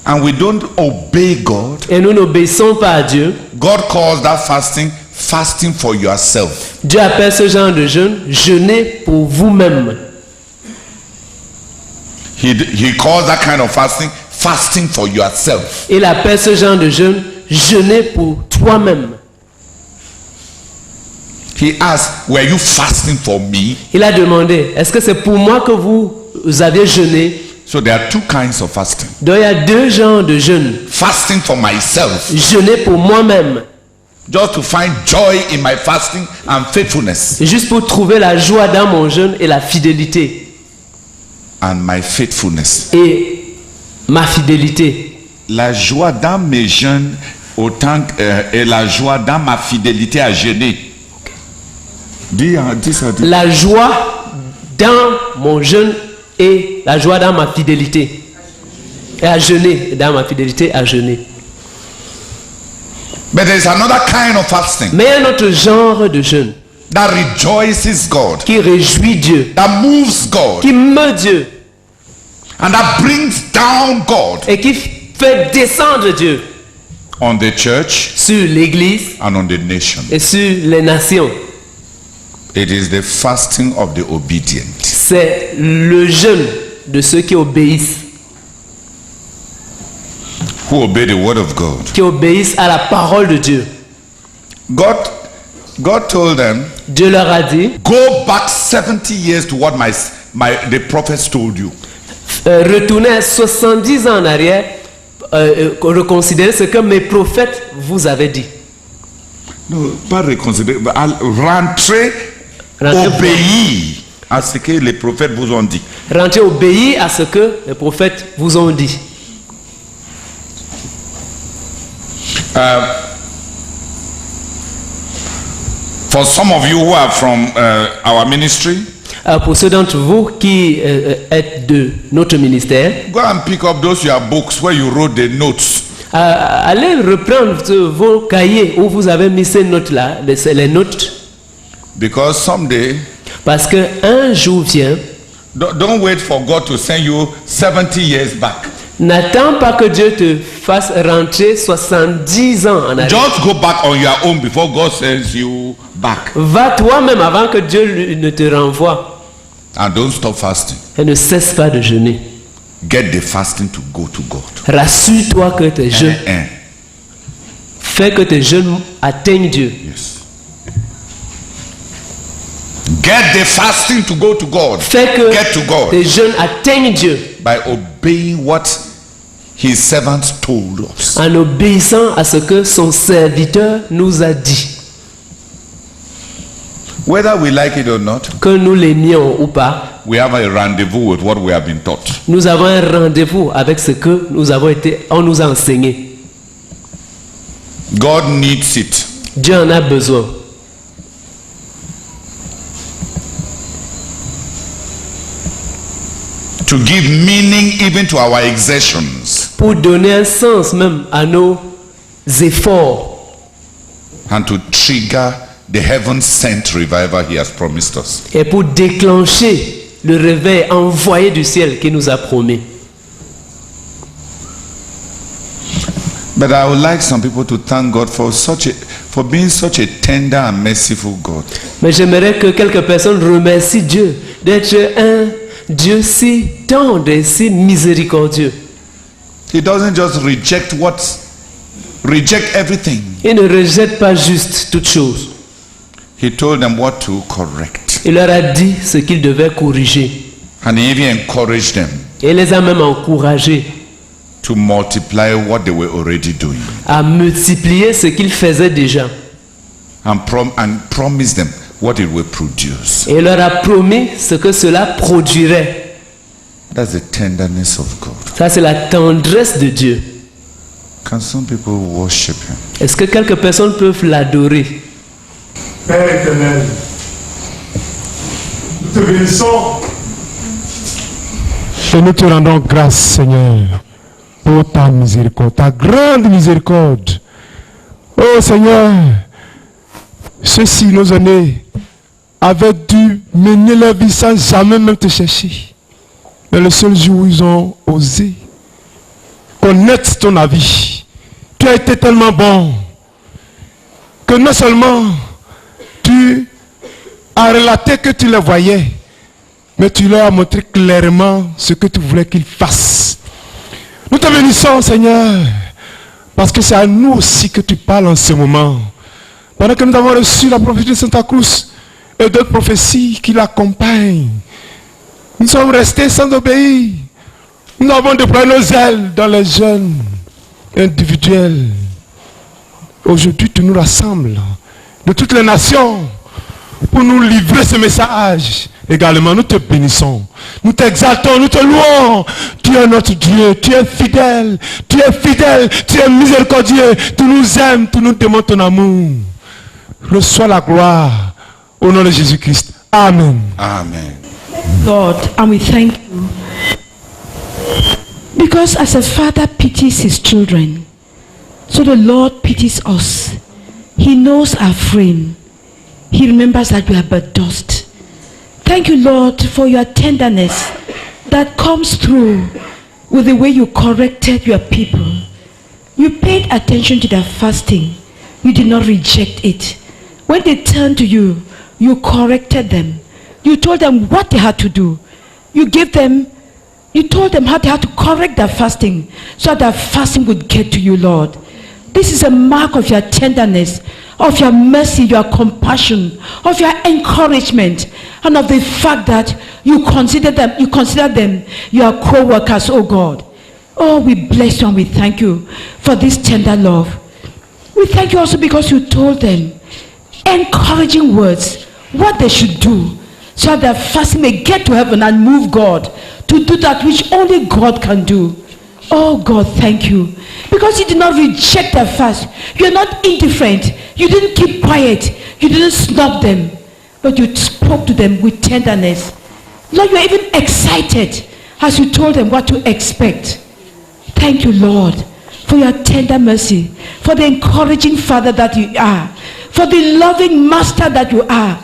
and we don't obey God, et nous n'obéissons pas à Dieu, God calls that fasting for yourself. Dieu appelle ce genre de jeûne jeûner pour vous-même. He calls that kind of fasting for yourself. Il appelle ce genre de jeûne jeûner pour toi-même. He asked, were you fasting for me? Il a demandé, est-ce que c'est pour moi que vous aviez jeûné? So there are two kinds of fasting. Donc il y a deux genres de jeûne. Fasting for myself, Jeûner pour moi-même, just to find joy in my fasting and faithfulness. juste pour trouver la joie dans mon jeûne et la fidélité. And my faithfulness. Et ma fidélité. La joie dans mes jeûnes autant et la joie dans ma fidélité à jeûner. Dis ça. La joie dans mon jeûne et la joie dans ma fidélité. Et à jeûner, dans ma fidélité à jeûner. But there is another kind of fasting Mais il y a un autre genre de jeûne that rejoices God, qui réjouit Dieu, that moves God, qui meut Dieu and that brings down God et qui fait descendre Dieu on the church sur l'église and on the nation. et sur les nations. It is the fasting of the obedient. C'est le jeûne de ceux qui obéissent, Who obey the word of God. qui obéissent à la parole de Dieu. God told them, Dieu leur a dit, go back 70 years to what the prophets told you. retournez 70 ans en arrière, reconsidérez ce que mes prophètes vous avaient dit. Non, pas reconsidérer, rentrer, Rentrez, obéir à ce que les prophètes vous ont dit. rentrez obéir à ce que les prophètes vous ont dit. For some of you who are from our ministry, Pour ceux d'entre vous qui êtes de notre ministère, go and pick up those your books where you wrote the notes. allez reprendre vos cahiers où vous avez mis ces notes-là, les notes, Because someday, parce qu'un jour vient, don't wait for God to send you 70 years back. n'attends pas que Dieu te fasse rentrer 70 ans en arrière. Just go back on your own before God sends you back. Va toi-même avant que Dieu ne te renvoie. And don't stop fasting. Et ne cesse pas de jeûner. Get the fasting to go to God. Rassure-toi que tes jeûnes, fais que tes jeûnes atteignent Dieu. Yes. Get the fasting to go to God. Fais que Get to God tes jeûnes atteignent Dieu by obeying what His servants told us. en obéissant à ce que son serviteur nous a dit. Whether we like it or not, Que nous l'aimions ou pas, we have a rendezvous with what we have been taught. nous avons un rendez-vous avec ce que on nous a enseigné. God needs it. Dieu en a besoin. To give meaning even to our exertions Pour donner un sens même à nos efforts and to trigger the heaven-sent revival He has promised us. et pour déclencher le réveil envoyé du ciel qu'il nous a promis. But I would like some people to thank God for being such a tender and merciful God. Mais j'aimerais que quelques personnes remercient Dieu d'être un Dieu si tendre et si miséricordieux. He doesn't just reject everything. Il ne rejette pas juste toutes choses. He told them what to correct. Il leur a dit ce qu'ils devaient corriger. And he even encouraged them Et il les a même encouragés to multiply what they were already doing. à multiplier ce qu'ils faisaient déjà. And promised them what it will produce. Et il leur a promis ce que cela produirait. That's the tenderness of God. Ça, c'est la tendresse de Dieu. Can some people worship him? Est-ce que quelques personnes peuvent l'adorer? Père éternel, nous te bénissons et nous te rendons grâce, Seigneur, pour ta miséricorde, ta grande miséricorde. Oh Seigneur, ceux-ci, nos aînés, avaient dû mener leur vie sans jamais même te chercher. Mais le seul jour où ils ont osé connaître ton avis, tu as été tellement bon que non seulement tu as relaté que tu les voyais, mais tu leur as montré clairement ce que tu voulais qu'ils fassent. Nous te bénissons, Seigneur, parce que c'est à nous aussi que tu parles en ce moment. Pendant que nous avons reçu la prophétie de Santa Cruz et d'autres prophéties qui l'accompagnent, nous sommes restés sans obéir. Nous avons déployé nos ailes dans les jeunes individuels. Aujourd'hui, tu nous rassembles de toutes les nations pour nous livrer ce message. Également, nous te bénissons, nous t'exaltons, nous te louons. Tu es notre Dieu, tu es fidèle, tu es miséricordieux, tu nous aimes, tu nous demandes ton amour. Reçois la gloire au nom de Jésus-Christ. Amen. Amen. Lord, and we thank you. Because as a father pities his children, so the Lord pities us. He knows our frame. He remembers that we are but dust. Thank you, Lord, for your tenderness that comes through with the way you corrected your people. You paid attention to their fasting. You did not reject it. When they turned to you, you corrected them. You told them what they had to do. You told them how they had to correct their fasting so that fasting would get to you, Lord. This is a mark of your tenderness, of your mercy, your compassion, of your encouragement, and of the fact that you consider them your co-workers, oh God. Oh, we bless you and we thank you for this tender love. We thank you also because you told them encouraging words, what they should do, so that fasting may get to heaven and move God to do that which only God can do. Oh God, thank you. Because you did not reject their fast. You are not indifferent. You didn't keep quiet. You didn't snub them. But you spoke to them with tenderness. Lord, you are even excited as you told them what to expect. Thank you, Lord, for your tender mercy, for the encouraging Father that you are, for the loving Master that you are.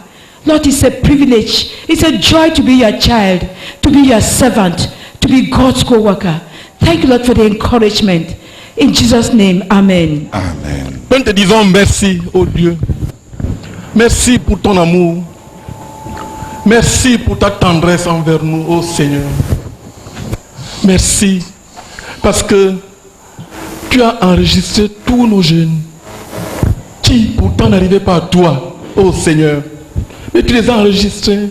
Lord, it's a privilege. It's a joy to be your child, to be your servant, to be God's co-worker. Thank you, Lord, for the encouragement. In Jesus' name, amen. Amen. Nous te disons merci, oh Dieu. Merci pour ton amour. Merci pour ta tendresse envers nous, oh Seigneur. Merci parce que tu as enregistré tous nos jeunes qui pourtant n'arrivaient pas à toi, oh Seigneur. Mais tu les as enregistrés.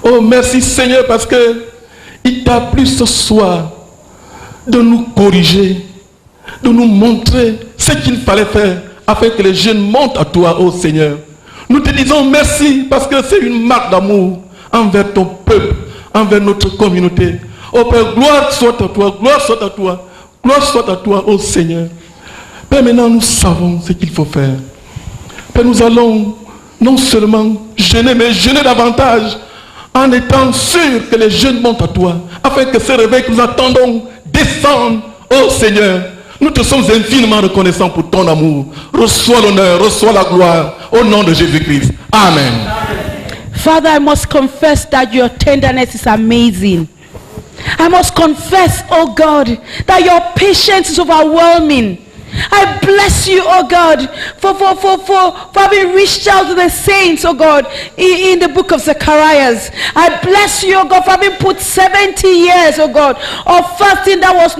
Oh, merci Seigneur parce que il t'a plu ce soir de nous corriger, de nous montrer ce qu'il fallait faire afin que les jeunes montent à toi, oh Seigneur. Nous te disons merci parce que c'est une marque d'amour envers ton peuple, envers notre communauté. Oh Père, gloire soit à toi, gloire soit à toi, gloire soit à toi, oh Seigneur. Père, maintenant nous savons ce qu'il faut faire. Père, nous allons non seulement jeûner, mais jeûner davantage en étant sûrs que les jeunes montent à toi, afin que ce réveil que nous attendons descende, oh Seigneur. Nous te sommes infiniment reconnaissants pour ton amour. Reçois l'honneur, reçois la gloire, au nom de Jésus-Christ. Amen. Father, I must confess that your tenderness is amazing. I must confess, oh God, that your patience is overwhelming. I bless you, oh God, for having reached out to the saints, oh God, in the book of Zacharias. I bless you, oh God, for having put 70 years, oh God, of fasting that was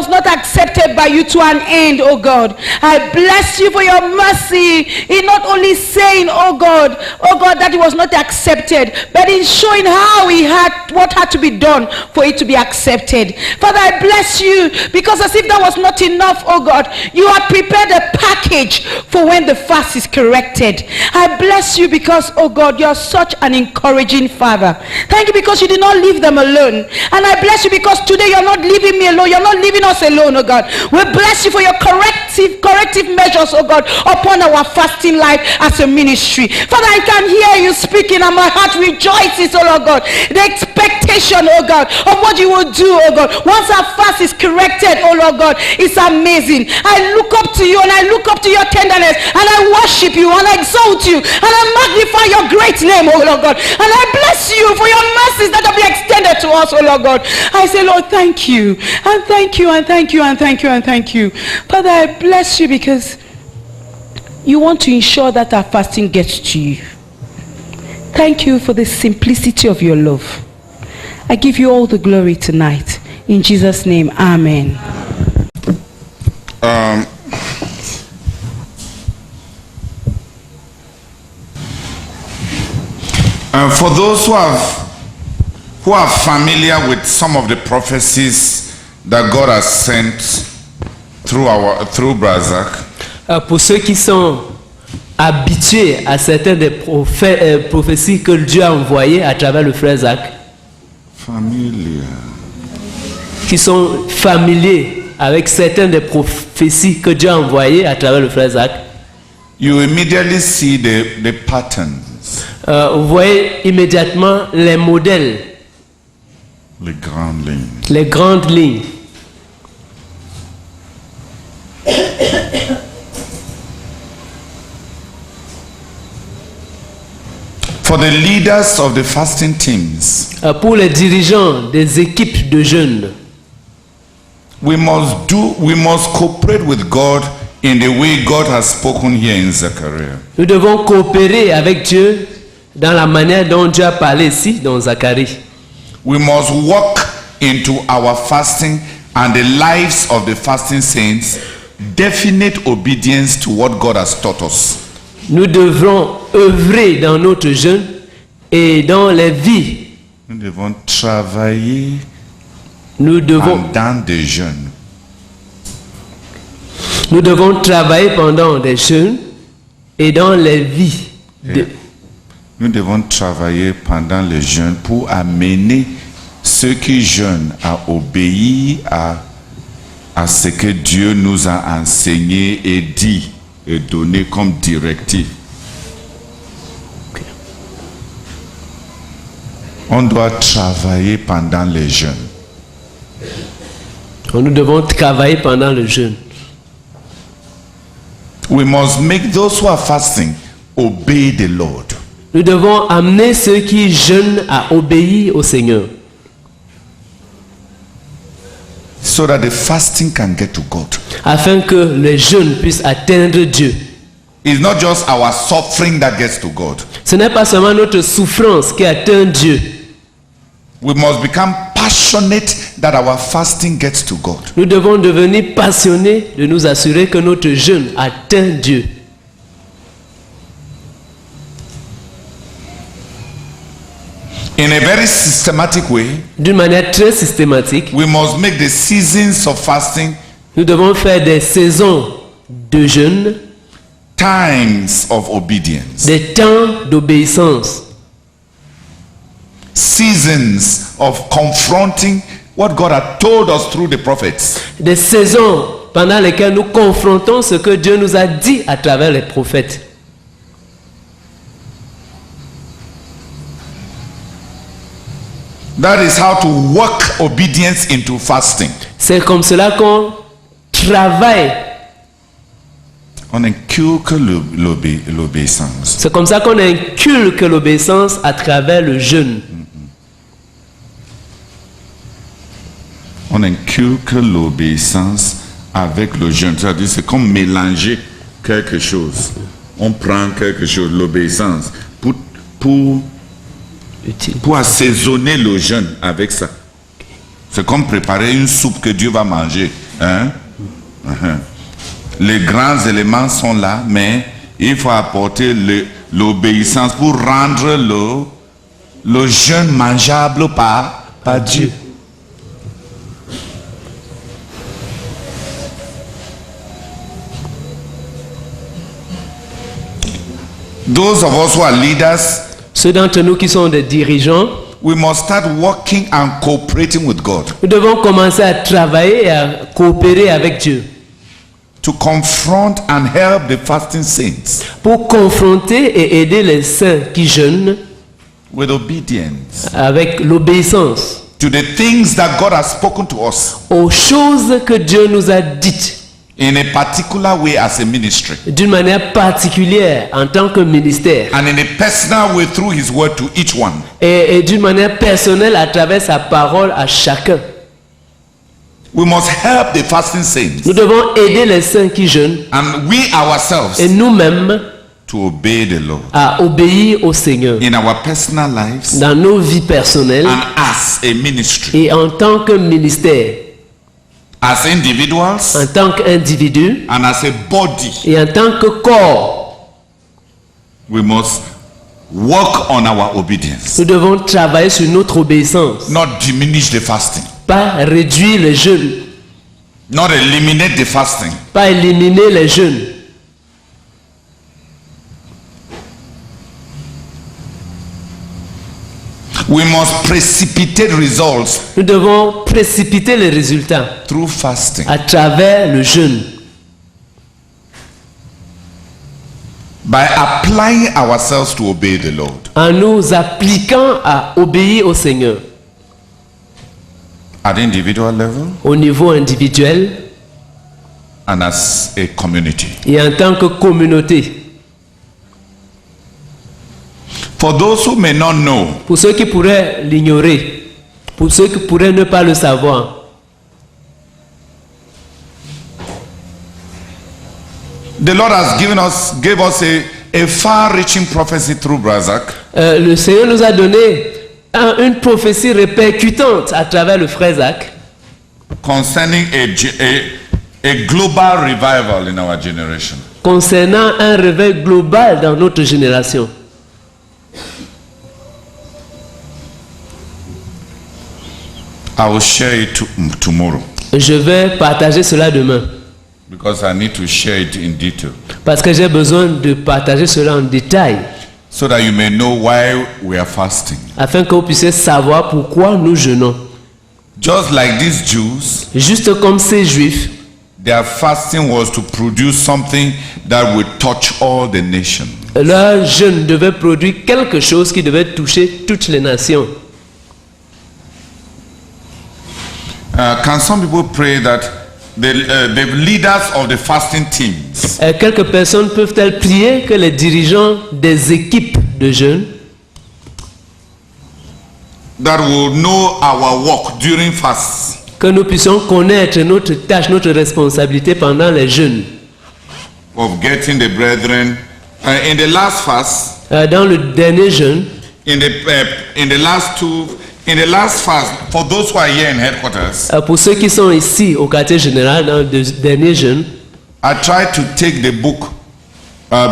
not accepted by you to an end, oh God. I bless you for your mercy in not only saying, oh God, that it was not accepted, but in showing how what had to be done for it to be accepted. Father, I bless you because as if that was not enough, oh God, you have prepared a package for when the fast is corrected. I bless you because, oh God, you are such an encouraging Father. Thank you because you did not leave them alone. And I bless you because today you're not leaving me alone. You're not leaving us alone, oh God. We bless you for your corrective measures, oh God, upon our fasting life as a ministry. Father, I can hear you speaking and my heart rejoices, oh Lord God. The expectation, oh God, of what you will do, oh God. Once our fast is corrected, oh Lord God, it's amazing. I look up to you and I look up to your tenderness and I worship you and I exalt you and I magnify your great name, oh Lord God. And I bless you for your mercies that have been extended to us, oh Lord God. I say, Lord, thank you and thank you and thank you and thank you and thank you. Father, I bless you because you want to ensure that our fasting gets to you. Thank you for the simplicity of your love. I give you all the glory tonight. In Jesus' name, amen. For those who are familiar with some of the prophecies that God has sent through Brazak, Pour ceux qui sont habitués à certaines des prophéties que Dieu a envoyées à travers le frère Zach, qui sont familiers avec certaines des prophéties que Dieu a envoyées à travers le frère Zach, you immediately see the patterns, vous voyez immédiatement les modèles, les grandes lignes. les grandes lignes. For the leaders of the fasting teams, Pour les dirigeants des équipes de jeunes, we must cooperate with God in the way God has spoken here in Zechariah. nous devons coopérer avec Dieu dans la manière dont Dieu a parlé ici dans Zacharie. We must walk into our fasting and the lives of the fasting saints, definite obedience to what God has taught us. Nous devrons œuvrer dans notre jeûne et dans les vies. Nous devons travailler Nous devons pendant des jeûnes. Nous devons travailler pendant des jeûnes et dans les vies. Nous devons travailler pendant les jeûnes pour amener ceux qui jeûnent à obéir à ce que Dieu nous a enseigné et dit et donné comme directive. On doit travailler pendant les jeûnes. Nous devons travailler pendant le jeûne. We must make those who are fasting obey the Lord. Nous devons amener ceux qui jeûnent à obéir au Seigneur. So that the fasting can get to God. Afin que les jeûnes puissent atteindre Dieu. It's not just our suffering that gets to God. Ce n'est pas seulement notre souffrance qui atteint Dieu. We must become passionate that our fasting gets to God. Nous devons devenir passionnés de nous assurer que notre jeûne atteint Dieu. In a very systematic way, D'une manière très systématique, we must make the seasons of fasting nous devons faire des saisons de jeûne, times of obedience, des temps d'obéissance, seasons of confronting what God had told us through the prophets. des saisons pendant lesquelles nous confrontons ce que Dieu nous a dit à travers les prophètes. That is how to work obedience into fasting. C'est comme cela qu'on travaille. On inculque l'obéissance. C'est comme ça qu'on inculque l'obéissance à travers le jeûne. On inculque l'obéissance avec le jeûne. C'est-à-dire c'est comme mélanger quelque chose. On prend quelque chose, l'obéissance, pour assaisonner le jeûne avec ça. C'est comme préparer une soupe que Dieu va manger. Hein? Les grands éléments sont là, mais il faut apporter l'obéissance pour rendre le jeûne mangeable par Dieu. Those of us who are leaders, Ceux d'entre nous qui sont des dirigeants, we must start working and cooperating with God nous devons commencer à travailler et à coopérer avec Dieu to confront and help the fasting saints pour confronter et aider les saints qui jeûnent with obedience avec l'obéissance to the things that God has spoken to us aux choses que Dieu nous a dites in a particular way as a ministry d'une manière particulière en tant que ministère and in a personal way through His word to each one. et d'une manière personnelle à travers sa parole à chacun. We must help the fasting saints Nous devons aider les saints qui jeûnent and we ourselves et nous-mêmes to obey the Lord à obéir au Seigneur in our personal lives dans nos vies personnelles and as a ministry, et en tant que ministère, as individuals en tant qu'individu and as a body. et en tant que corps. We must work on our obedience, Nous devons travailler sur notre obéissance, not diminish the fasting, pas réduire les jeûnes, not eliminate the fasting. pas éliminer les jeûnes. We must precipitate results Nous devons précipiter les résultats through fasting. à travers le jeûne, By applying ourselves to obey the Lord. en nous appliquant à obéir au Seigneur At the individual level au niveau individuel and as a community. et en tant que communauté. For those who may not know, Pour ceux qui pourraient l'ignorer, pour ceux qui pourraient ne pas le savoir, the Lord has gave us a far-reaching prophecy through Brazak le Seigneur nous a donné une prophétie répercutante à travers le frère Zach concerning a global revival in our generation. concernant un réveil global dans notre génération. I will share it tomorrow Je vais partager cela demain because I need to share it in detail parce que j'ai besoin de partager cela en détail so that you may know why we are fasting. afin que vous puissiez savoir pourquoi nous jeûnons. Just like these Jews, Juste comme ces Juifs, their fasting was to produce something that would touch all the nations. leur jeûne devait produire quelque chose qui devait toucher toutes les nations. Can some people pray that the leaders of the fasting teams Quelques personnes peuvent-elles prier que les dirigeants des équipes de jeûne that will know our work during fast, que nous puissions connaître notre tâche, notre responsabilité pendant les jeûnes. of getting the brethren in the last fast, Dans le dernier jeûne, in the last fast, for those who are here in headquarters, pour ceux qui sont ici au quartier général, dans le dernier jeûne, I tried to take the book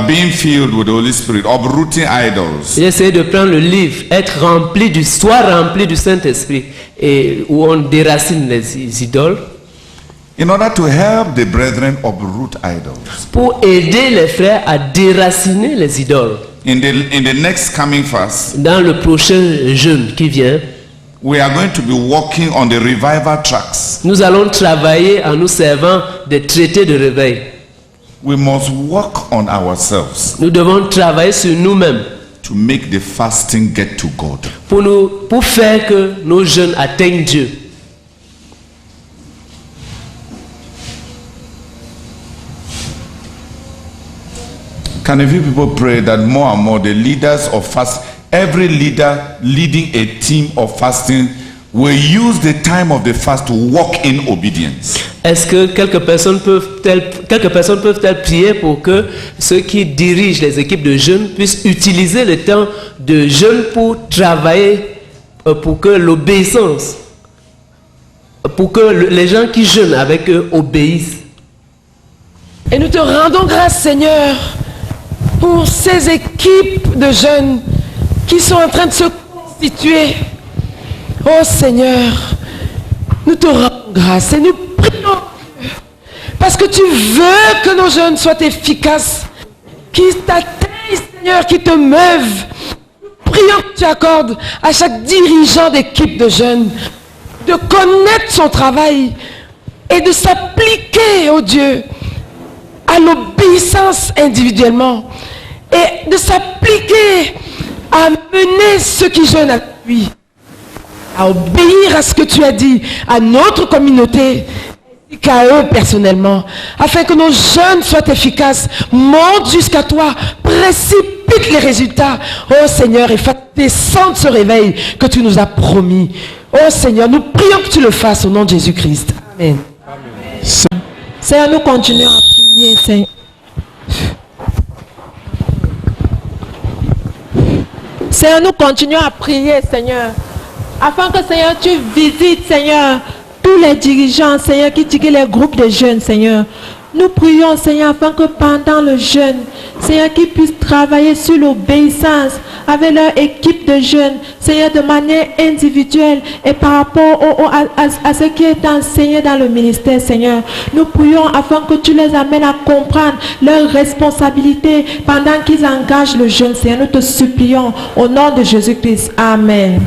Being Filled with the Holy Spirit, Uprooting Idols, j'ai essayé de prendre le livre, être rempli du, soit rempli du Saint-Esprit, et où on déracine les idoles, in order to help the brethren uproot idols. pour aider les frères à déraciner les idoles. In the next coming fast, Dans le prochain jeûne qui vient, we are going to be working on the revival tracks. nous allons travailler en nous servant des traités de réveil. We must work on ourselves Nous devons travailler sur nous-mêmes to make the fasting get to God. pour faire que nos jeûnes atteignent Dieu. Can a few people pray that more and more the leaders of fast, every leader leading a team of fasting will use the time of the fast to walk in obedience? Est-ce que quelques personnes peuvent-elles prier pour que ceux qui dirigent les équipes de jeunes puissent utiliser le temps de jeûne pour travailler pour que l'obéissance, pour que les gens qui jeûnent avec eux obéissent? Et nous te rendons grâce, Seigneur, pour ces équipes de jeunes qui sont en train de se constituer. Oh Seigneur, nous te rendons grâce et nous prions parce que tu veux que nos jeunes soient efficaces, qu'ils t'atteignent, Seigneur, qu'ils te meuvent. Prions que tu accordes à chaque dirigeant d'équipe de jeunes de connaître son travail et de s'appliquer, oh Dieu, à l'obéissance individuellement et de s'appliquer à mener ceux qui jeûnent avec lui, à obéir à ce que tu as dit à notre communauté et qu'à eux personnellement, afin que nos jeunes soient efficaces. Monte jusqu'à toi, précipite les résultats, oh Seigneur, et fasse descendre ce réveil que tu nous as promis. Oh Seigneur, nous prions que tu le fasses au nom de Jésus-Christ. Amen. Seigneur, nous continuons à prier, Seigneur. Seigneur, nous continuons à prier, Seigneur, afin que, Seigneur, tu visites, Seigneur, tous les dirigeants, Seigneur, qui dirigent les groupes de jeunes, Seigneur. Nous prions, Seigneur, afin que pendant le jeûne, Seigneur, qu'ils puissent travailler sur l'obéissance avec leur équipe de jeunes, Seigneur, de manière individuelle et par rapport à ce qui est enseigné dans le ministère, Seigneur. Nous prions afin que tu les amènes à comprendre leurs responsabilités pendant qu'ils engagent le jeûne, Seigneur. Nous te supplions au nom de Jésus-Christ. Amen.